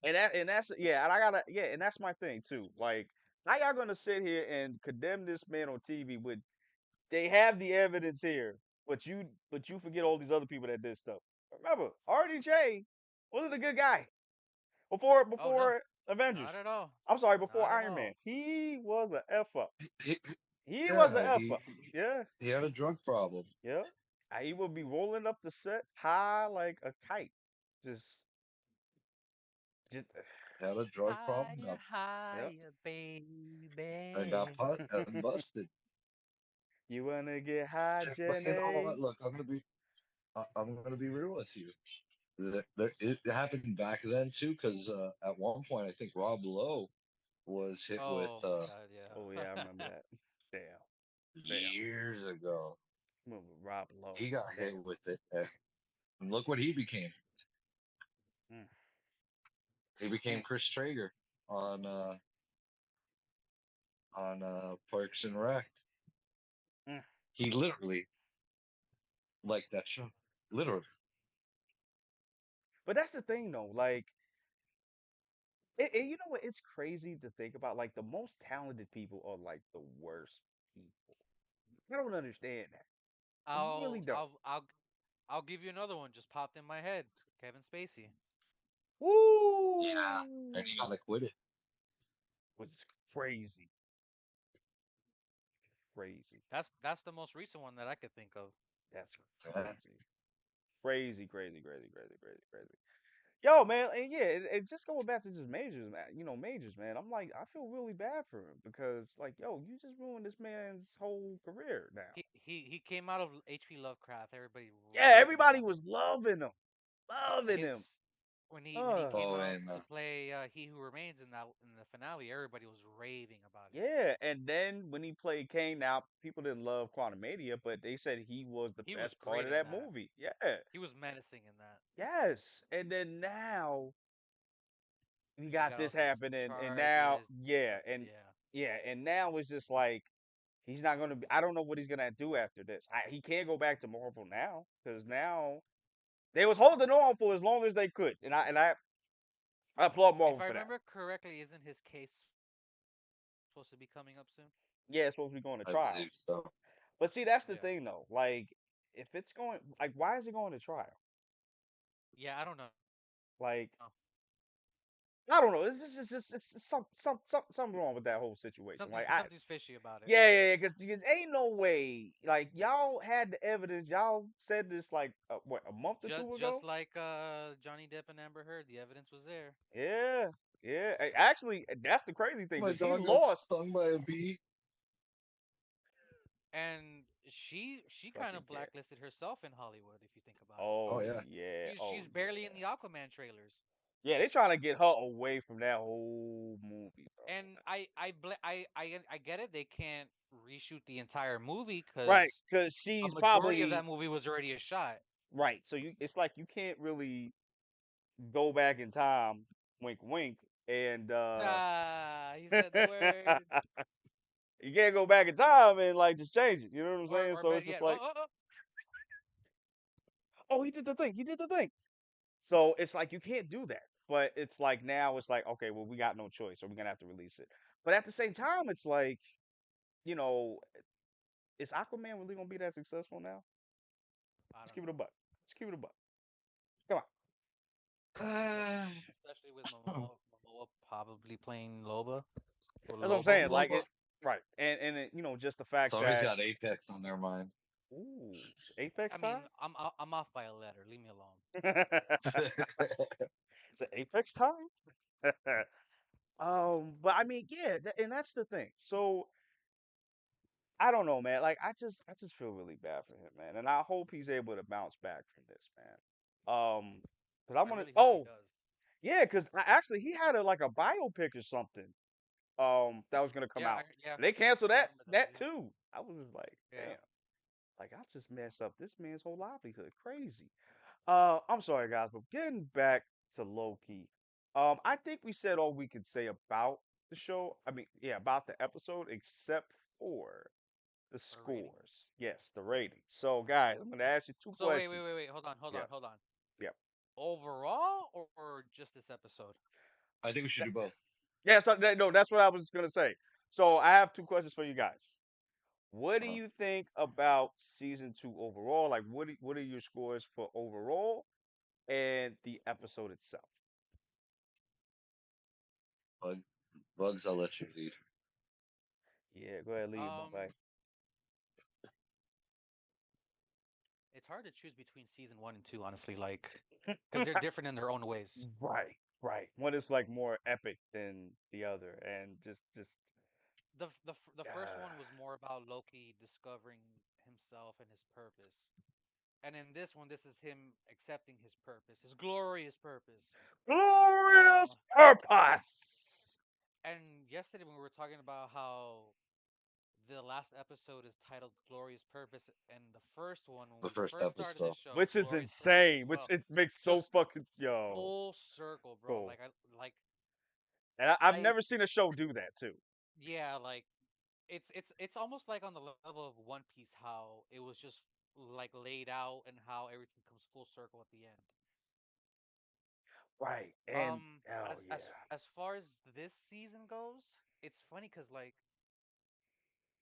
And that's yeah. And I gotta yeah. And that's my thing too. Like, how y'all gonna sit here and condemn this man on TV with they have the evidence here, but you forget all these other people that did stuff. Remember, RDJ wasn't a good guy Oh no, before. Avengers. Not at all. I'm sorry, before Not at Iron all. Man. He was a F up. He, He was a yeah, F up. Yeah, he had a drug problem. yeah. He would be rolling up the set high like a kite. Just, just, Had a drug problem. Higher, Got yeah. higher, and got baby. put and busted. You wanna get high, But you know Jenny? what? Look, I'm gonna be real with you. It happened back then too, because at one point I think Rob Lowe was hit with Oh my god, Oh yeah, I yeah. remember that. Damn, damn. years ago. Remember Rob Lowe. He got Damn. hit with it, and look what he became. Mm, He became mm, Chris Traeger on Parks and Rec. mm. He literally liked that show. Literally. But that's the thing though. Like, you know what? It's crazy to think about. Like, the most talented people are like the worst people. I don't understand that. I really I'll don't. I'll I'll I'll give you another one just popped in my head. Kevin Spacey. Yeah. And he Woo! got acquitted. Which is crazy. Crazy. That's the most recent one that I could think of. That's Yeah. crazy. Crazy, crazy, crazy, crazy, crazy, crazy. Yo, man, and yeah, just going back to just majors, man. You know, majors, man. I'm like, I feel really bad for him because, like, yo, you just ruined this man's whole career now. He came out of H.P. Lovecraft. Everybody Yeah, raving everybody about was loving him, loving his him. when he came Oh, out and to play He Who Remains in the finale. Everybody was raving about it. Yeah, and then when he played Kane, now people didn't love Quantumania, but they said he was the He was best part great of in that that. movie. Yeah, He was menacing in that. yes. And then now we He got got all this these happening, and now, charges. Yeah. yeah, and now it's just like he's not gonna be. I don't know what he's gonna do after this. He can't go back to Marvel now because now they was holding on for as long as they could, I applaud If Marvel I for that. remember correctly, isn't his case supposed to be coming up soon? Yeah, it's supposed to be going to I trial, believe so. but see, that's the Yeah. thing though. Like, if it's going, like, why is it going to trial? Yeah, I don't know. Like, I don't know. It's something wrong with that whole situation. Something's Like, something's fishy about it. yeah, because ain't no way. Like, y'all had the evidence. Y'all said this like what, a month or two Just ago. like Johnny Depp and Amber Heard, the evidence was there. Yeah, yeah. Actually, that's the crazy thing My because he dog got lost. stung by a bee. And she kind Fucking of cat. blacklisted herself in Hollywood if you think about it. Oh Oh yeah. yeah. Oh She's barely in yeah. the Aquaman trailers. Yeah, they trying to get her away from that whole movie, bro. And I get it. They can't reshoot the entire movie Right, because because a she's majority of probably that movie was already a shot. right. So it's like you can't really go back in time, wink, wink, and Ah, he said the word. you can't go back in time and like just change it. You know what I'm saying? Or So better it's just yet, like, oh, he did the thing. He did the thing. So it's like you can't do that. But it's like now it's like, okay, well, we got no choice, so we're gonna have to release it. But at the same time, it's like, you know, is Aquaman really gonna be that successful now? I Let's don't keep it a know. buck. Let's keep it a buck. Come on. Especially with Momoa probably playing Loba or That's what I'm Lobo. saying. Like Loba. it, right? And you know, just the fact Somebody's that, got Apex on their mind. ooh, it's Apex I time. mean, I'm off by a letter. Leave me alone. Is it Apex time? But I mean, yeah, and that's the thing. So I don't know, man. Like I just feel really bad for him, man. And I hope he's able to bounce back from this, man. Because I I want to. really hope he Oh, does. yeah, because actually he had like a biopic or something. That was gonna come Yeah, out. yeah, And they canceled I that remember that. that Yeah, too. I was just like, yeah. damn. Like I just messed up this man's whole livelihood. Crazy. I'm sorry, guys, but getting back to Loki. I think we said all we could say about the show. I mean, yeah, about the episode, except for the Or rating. scores. Yes, the rating. So, guys, I'm gonna ask you two So questions. wait. Hold on, hold on, Yeah, hold on. yeah. Overall or just this episode? I think we should That- do both. yeah, so no, that's what I was gonna say. So I have two questions for you guys. What do Uh, you think about season two overall? Like, what are your scores for overall and the episode itself? Bug, bugs, I'll let you lead. Yeah, go ahead, lead, my boy. Um, it's hard to choose between season one and two, honestly, like, because they're different in their own ways. Right, right. One is like more epic than the other, and just The first uh, one was more about Loki discovering himself and his purpose. And in this one, this is him accepting his purpose, his glorious purpose. glorious Uh, purpose. and yesterday when we were talking about how the last episode is titled Glorious Purpose, and the first one, when The we first first started episode. this show, Which is Glorious Purpose as insane. Which well. it makes so Just fucking yo full circle, bro. cool. Like And I've I never seen a show do that too. yeah, like it's almost like on the level of One Piece, how it was just like laid out and how everything comes full circle at the end. Right. And oh yeah. As far as this season goes, it's funny because like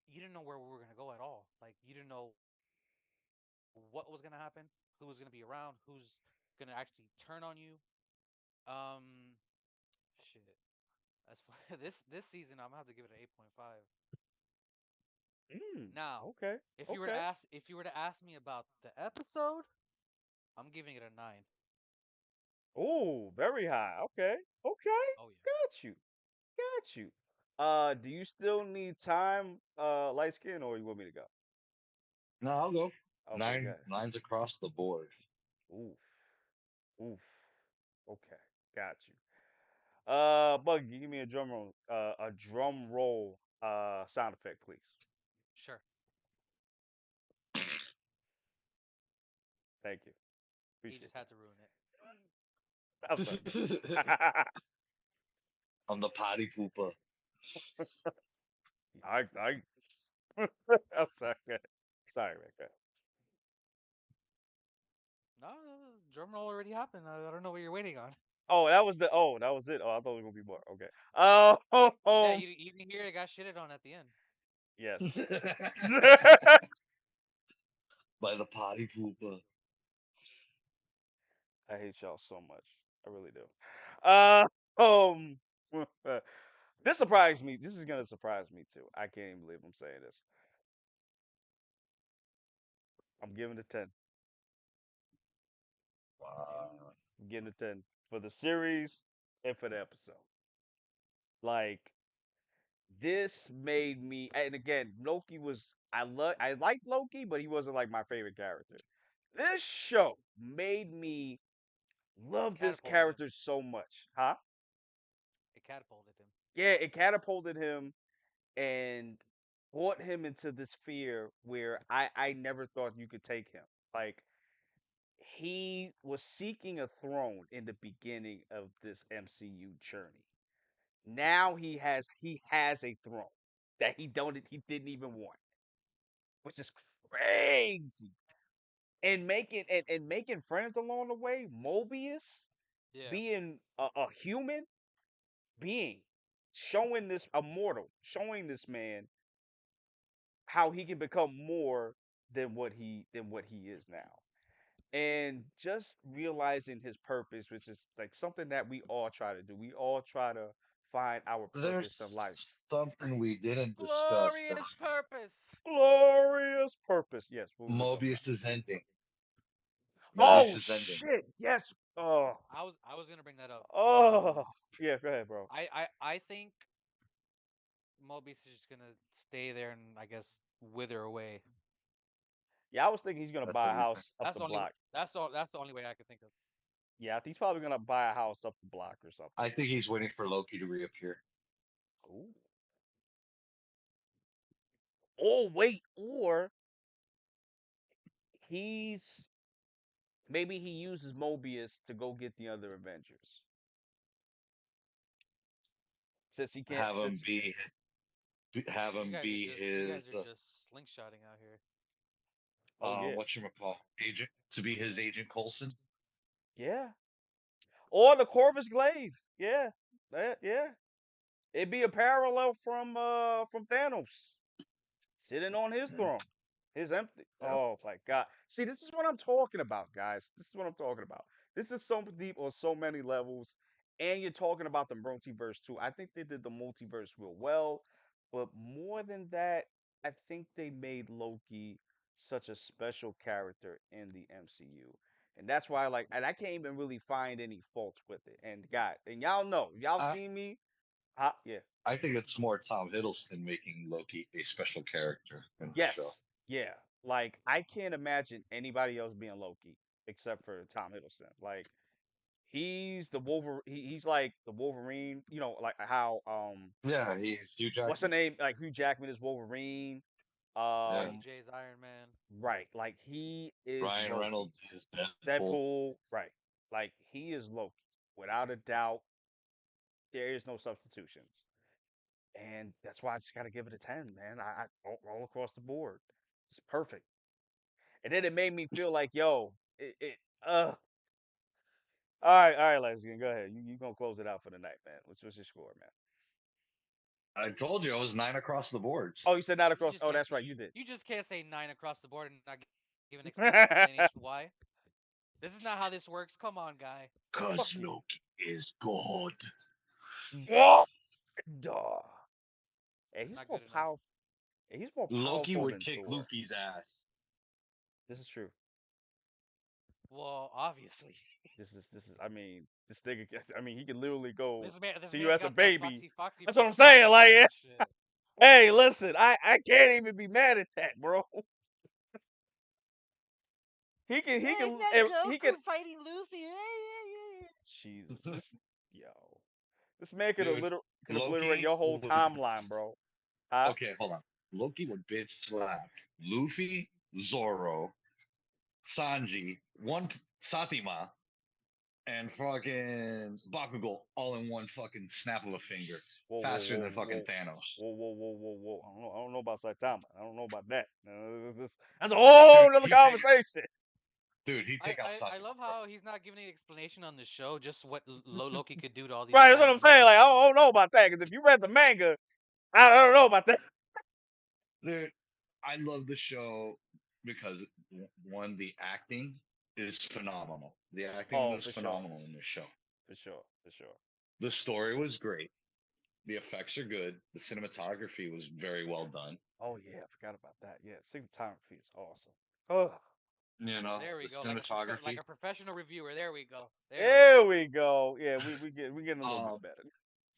you didn't know where we were gonna go at all. Like you didn't know what was gonna happen, who was gonna be around, who's gonna actually turn on you. Um, shit. As for this season, I'm gonna have to give it an 8.5. Mm, Now, okay. Okay. if you were to ask me about the episode, I'm giving it a 9. Oh, very high. Okay. Okay. Oh yeah. Got you. Got you. Do you still need time, light skin, or you want me to go? No, I'll go. Okay, Nine, good. nines across the board. Oof. Oof. Okay. Got you. Buggy, give me a drum roll sound effect, please. Sure. Thank you. He Appreciate just had that. to ruin it. I'm sorry. I'm the potty pooper. I I'm sorry. Sorry, man. No, drum roll already happened. I don't know what you're waiting on. That was it. Oh, I thought it was gonna be more. Okay. Oh, Yeah, oh, you didn't hear it got shitted on at the end. yes. By the potty pooper. I hate y'all so much. I really do. Uh, um, this surprised me. This is gonna surprise me too. I can't even believe I'm saying this. I'm giving it 10. Wow. I'm giving it 10 for the series and for the episode. Like this made me, and again, Loki was I liked Loki, but he wasn't like my favorite character. This show made me It love this catapulted him. character so much, huh? It catapulted him. Yeah, it catapulted him and brought him into this sphere where I never thought you could take him. Like he was seeking a throne in the beginning of this MCU journey. Now he has a throne that he didn't even want, which is crazy. And making friends along the way. Mobius Yeah. being a human being, showing this immortal, showing this man how he can become more than what he is now. And just realizing his purpose, which is like something that we all try to do. We all try to find our purpose in life. There's something we didn't discuss, Glorious guys. purpose. Glorious purpose. Yes, what we talking about? Mobius is ending. Mobius Oh is ending. shit! Yes. Oh. I was gonna bring that up. Oh. Yeah. Go ahead, bro. I think Mobius is just gonna stay there and I guess wither away. Yeah, I was thinking he's gonna That's buy what a you think. house up the block. That's the only way I could think of. Yeah, he's probably gonna buy a house up the block or something. I think he's waiting for Loki to reappear. Ooh. Oh wait, or he's maybe he uses Mobius to go get the other Avengers. Since he can't Have him since be have him be You his guys are just slingshotting out here. oh yeah. whatchamacall agent, to be his agent Coulson. Yeah. Or the Corvus Glaive. Yeah. Yeah. It'd be a parallel from Thanos. Sitting on his Mhm. throne. His empty. Yep. Oh my god. See, this is what I'm talking about, guys. This is what I'm talking about. This is so deep on so many levels. and you're talking about the multiverse too. I think they did the multiverse real well, but more than that, I think they made Loki such a special character in the MCU. And that's why and I can't even really find any faults with it. And God, and y'all know, y'all I see me, yeah. I think it's more Tom Hiddleston making Loki a special character in the show. Yes, yeah. Like I can't imagine anybody else being Loki except for Tom Hiddleston. Like he's the Wolverine. He's like the Wolverine. You know, like how Yeah, he's Hugh what's the Jackman. name? Like Hugh Jackman is Wolverine. Yeah, OBJ's Iron Man. Right. Like he is Ryan Loki. Reynolds is Deadpool. Deadpool. Right. Like he is Loki. Without a doubt, there is no substitutions. And that's why I just got to give it a 10, man. All across the board. It's perfect. And then it made me feel like, yo, all right, Lexington, go ahead. You gonna close it out for the night, man. What's your score, man? I told you I was 9 across the boards. Oh, you said not You across. just Oh, can't. that's right, you did. You just can't say 9 across the board and not give an explanation why. This is not how this works. Come on, guy. Cause Fuck you. Loki is God. What? Duh. Hey, he's Not more good enough. powerful. He's more Loki powerful would than kick Thor. Loki's ass. This is true. Well, obviously, This is. I mean, this nigga. I mean, he can literally go this to you man as a got that baby. foxy That's what I'm foxy saying. Like, time yeah. and shit. Hey, listen, I can't even be mad at that, bro. He Hey, it's can not he can. Goku fighting Luffy. Jesus, this yo, this man Dude, could obliterate Loki your whole would. timeline, bro. Huh? Okay, hold on. Loki would bitch slap Luffy, Zoro, Sanji, one Satima, and fucking Bakugo all in one fucking snap of a finger. Whoa, whoa, Faster whoa, than fucking whoa, Thanos. whoa. I don't know about Saitama. I don't know about that. That's a whole Dude, other conversation. he'd take out I Satima, love bro. how he's not giving any explanation on the show, just what Loki could do to all these Right, that's what I'm planets and saying. Like, shit. I don't know about that because if you read the manga, I don't know about that. Dude, I love the show because one, the acting is phenomenal. The acting Oh, was for sure, phenomenal in this show. for sure. The story was great. The effects are good. The cinematography was very well done. Oh yeah, I forgot about that. Yeah, cinematography is awesome. Oh, You know, There the we go, like cinematography. a professional reviewer. There we go. There we there go. we go. Yeah, we getting a little bit Um, better.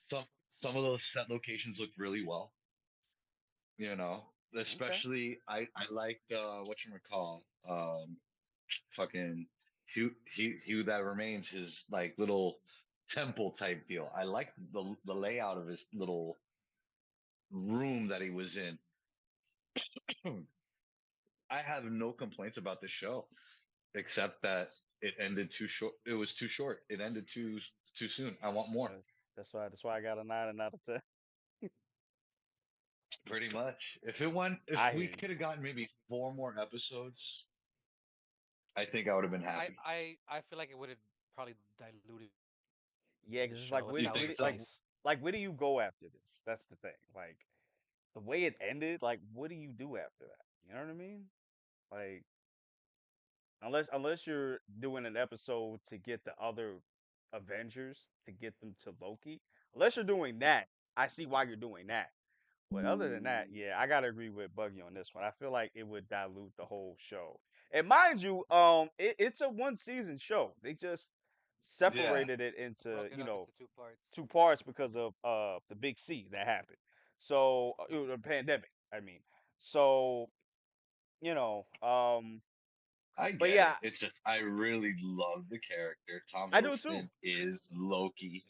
some some of those set locations look really well. You know, Okay. especially I liked what you call fucking Hugh that remains his like little temple type deal. I liked the layout of his little room that he was in. I have no complaints about the show except that it ended too short. It was too short. It ended too soon. I want more. Uh, that's why I got a 9 out of 10. Pretty much. If I we hear you. could have gotten maybe 4 more episodes, I think I would have been happy. I feel like it would have probably diluted the show if that was the Yeah, because case. it's like You think so? where do you go after this? That's the thing. Like the way it ended, like what do you do after that? You know what I mean? Like unless you're doing an episode to get the other Avengers to get them to Loki. Unless you're doing that, I see why you're doing that. But other than that, yeah, I gotta agree with Buggy on this one. I feel like it would dilute the whole show. And mind you, it's a one season show. They just Yeah. separated it into Broken up into 2 parts. 2 parts because of the big C that happened. So the pandemic. I mean, so you know, I but get yeah, it. It's just I really love the character. Tom I do too. Hiddleston is Loki.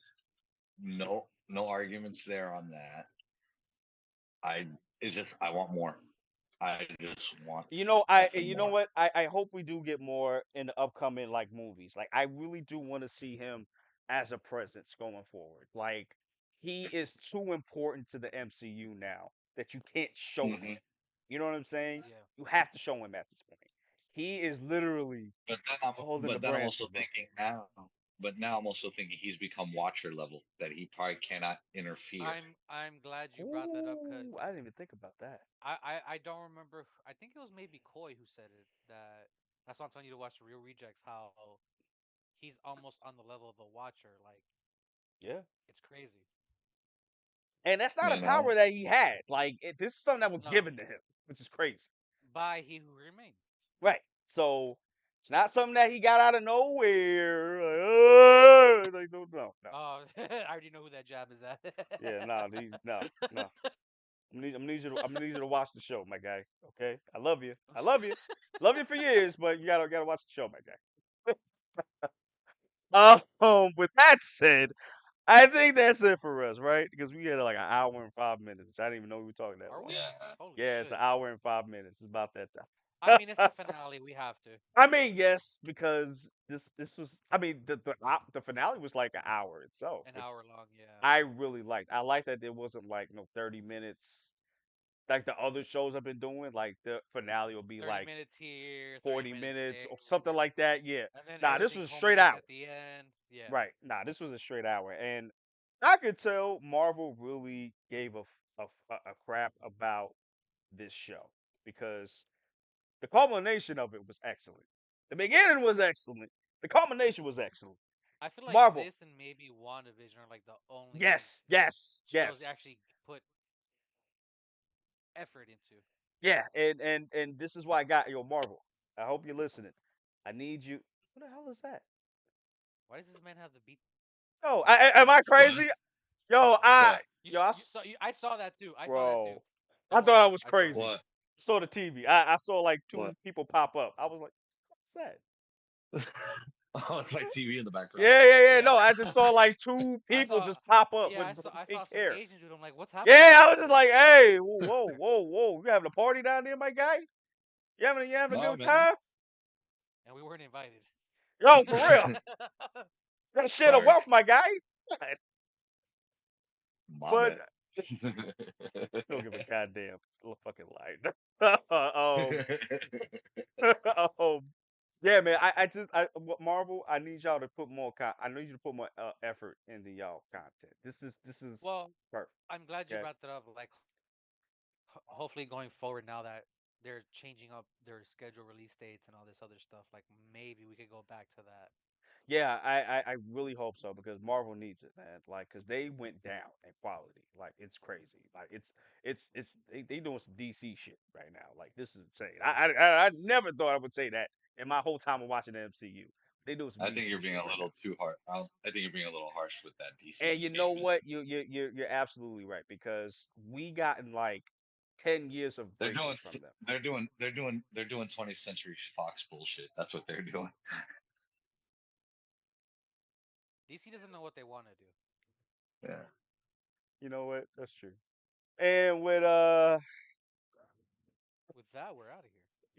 No arguments there on that. I it's just I want more. I just want fucking You know more. what? I hope we do get more in the upcoming like movies. Like I really do want to see him as a presence going forward. Like he is too important to the MCU now that you can't show him. Hmm. You know what I'm saying? Yeah. You have to show him at this point. He is literally holding the But then I'm also branches, bro. thinking now. But now I'm also thinking he's become Watcher level that he probably cannot interfere. I'm glad you brought that up because Ooh, I didn't even think about that. I don't remember. I think it was maybe Koi who said it. That's why I'm telling you to watch the Real Rejects. How he's almost on the level of a Watcher. Like Yeah. It's crazy. And that's not a You know, power that he had. Like this is something that was No, given to him, which is crazy. by he who remains. Right. So it's not something that he got out of nowhere. Like, no, no, no. Oh, I already know who that job is at. Yeah, no, no, no. I'm gonna need you to watch the show, my guy. Okay, I love you. I love you for years, but you gotta watch the show, my guy. With that said, I think that's it for us, right? Because we had like an hour and 5 minutes. I didn't even know we were talking that Are long. we? yeah. Holy Yeah, it's an shit. hour and 5 minutes. It's about that I mean, it's time. the finale. We have to. I mean, yes, because this was. I mean, the finale was like an hour itself, An which hour long, yeah. I really liked. I like that there wasn't like 30 minutes like the other shows I've been doing. Like the finale will be 30 like minutes here, 30 40 minutes minutes there, or something like that. Yeah. and then Nah, this everything was a straight culminates hour. at the end. Yeah. Right. Nah, this was a straight hour, and I could tell Marvel really gave a crap about this show because the culmination of it was excellent. The beginning was excellent. The culmination was excellent. I feel like Marvel, this and maybe WandaVision are like the only yes, yes, shows they yes, actually put effort into. yeah, and this is why I got Marvel. I hope you're listening. I need you. What the hell is that? Why does this man have the beat Yo, am beat I stick? crazy? Yo, What? I saw that too. I saw that too. bro. I Don't thought I worry, was I saw it. crazy. What? Saw the TV. I saw like What? two people pop up. I was like, what's that? Oh, it's my TV in the background. Yeah, yeah, yeah. Yeah, No, I just saw like two I people saw. just pop up Yeah, with I saw pink some hair. Asian dude. I'm like, what's happening Yeah, over I was just there? like, hey, whoa, whoa, whoa. You having a party down there, my guy? You having a No, good man. time? And we weren't invited. Yo, for real. Gotta share the Sorry. wealth, my guy. God. My But bad. don't give a goddamn fucking lie. um, yeah, man. Marvel. I need y'all to put more. I need you to put more effort into y'all content. This is Well, perfect. I'm glad you Okay. brought that up. Like, hopefully going forward, now that they're changing up their schedule release dates and all this other stuff, like maybe we could go back to that. Yeah, I really hope so because Marvel needs it, man. Like, cause they went down in quality. Like, it's crazy. Like, they doing some DC shit right now. Like, this is insane. I never thought I would say that in my whole time of watching the MCU. They doing some I think DC you're being shit a right now. little too hard. I think you're being a little harsh with that DC And you know statement. what? You're absolutely right because we gotten like 10 years of They're doing. greatness from them. They're doing 20th Century Fox bullshit. That's what they're doing. DC doesn't know what they want to do. Yeah. You know what? That's true. And with With that, we're out of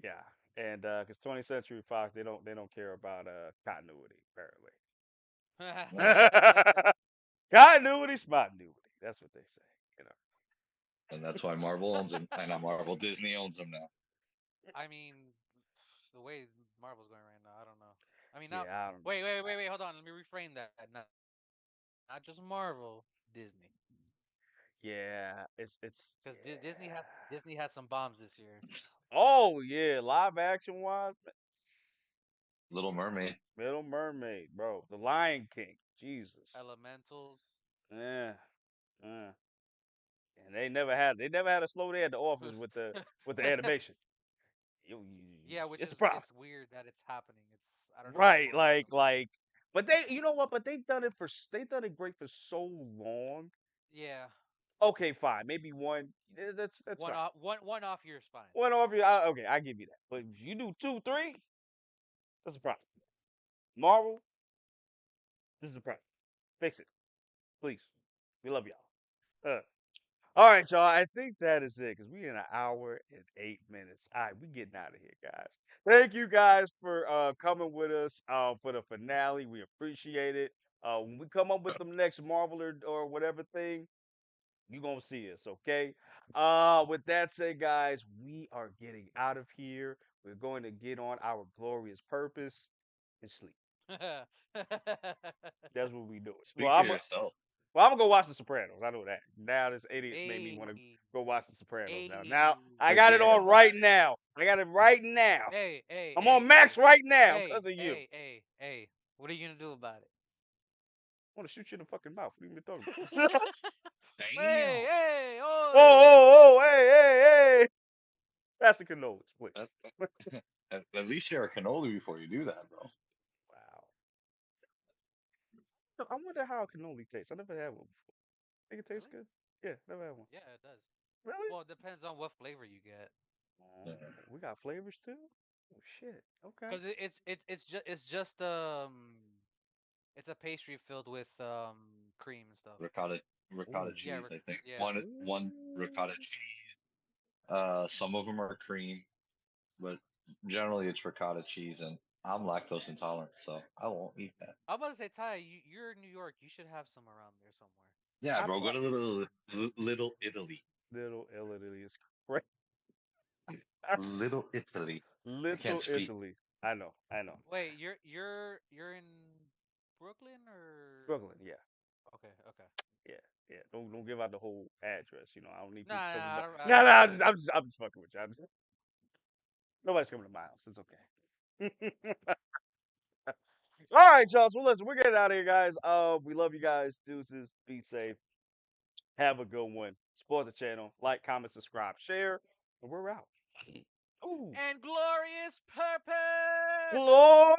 yeah, and because 20th Century Fox they don't care about continuity No. here. apparently. Continuity, spontaneity. That's what they say. You know. And that's why Marvel owns them. And not Marvel, Disney owns them now. I mean, the way Marvel's going right now, I don't know. I mean, now, Yeah, I don't know. wait, hold on. Let me reframe that. Not just Marvel, Disney, Yeah, it's because yeah. Disney has some bombs this year. Oh yeah, live action wise, Little Mermaid. Little Mermaid, bro, The Lion King, Jesus, Elementals. yeah, yeah. And they never had a slow day at the office with the animation. Yeah, which It's a is problem, it's weird that it's happening. I don't know what's right? going on over there. But you know what? But they've done it great for so long. Yeah, Okay, fine, maybe one. That's fine. one off year is fine. One over you, okay, I give you that. But if you do two, three, that's a problem. Marvel, this is a problem. Fix it, please. We love y'all. All right, y'all. I think that is it because we in an hour and 8 minutes. All right, we getting out of here, guys. Thank you guys for coming with us for the finale. We appreciate it. When we come up with the next Marvel or whatever thing, you gonna see us, okay? With that said, guys, we are getting out of here. We're going to get on our glorious purpose and sleep. That's what we doing. Speak for yourself. Well, I'm gonna go watch The Sopranos. I know that. Now this idiot made me want to Hey, go watch The Sopranos. Now hey, I got it Forget on about right it. now. I got it right now. hey, hey, I'm hey, on Max hey, right now hey, because of you. hey, hey, hey. What are you gonna do about it? want to shoot you in the fucking mouth. What are you talking about? Hey, Damn. hey, oi! Oh, hey. That's the cannolis, please. That, at least share a cannoli before you do that, bro. Wow. I wonder how a cannoli tastes. I never had one before. Think it tastes Really? good? Yeah, never had one. Yeah, it does. Really? Well, it depends on what flavor you get. Oh, Yeah. we got flavors too? Oh shit. Okay. Cause it's a pastry filled with cream and stuff. Ricotta Ooh. Yeah, cheese, I think. yeah. One ricotta Ooh. cheese. Some of them are cream, but generally it's ricotta cheese, and I'm lactose intolerant, so I won't eat that. I'm about to say, Ty, you're in New York. You should have some around there somewhere. Yeah, I bro, go pro- to little Italy. Little Italy is great. Little Italy. I can't Little speak. Italy. I know. I know. Wait, you're in Brooklyn or? Brooklyn, yeah. Okay, okay. Yeah. Yeah. Don't give out the whole address. You know, I don't need Nah, people coming nah, by. I No, don't no, need to. I'm just fucking with you. Nobody's coming to my house. It's okay. All right, y'all. So listen, we're getting out of here, guys. We love you guys. Deuces. Be safe. Have a good one. Support the channel. Like, comment, subscribe, share. And we're out. Ooh. And glorious purpose. Glory.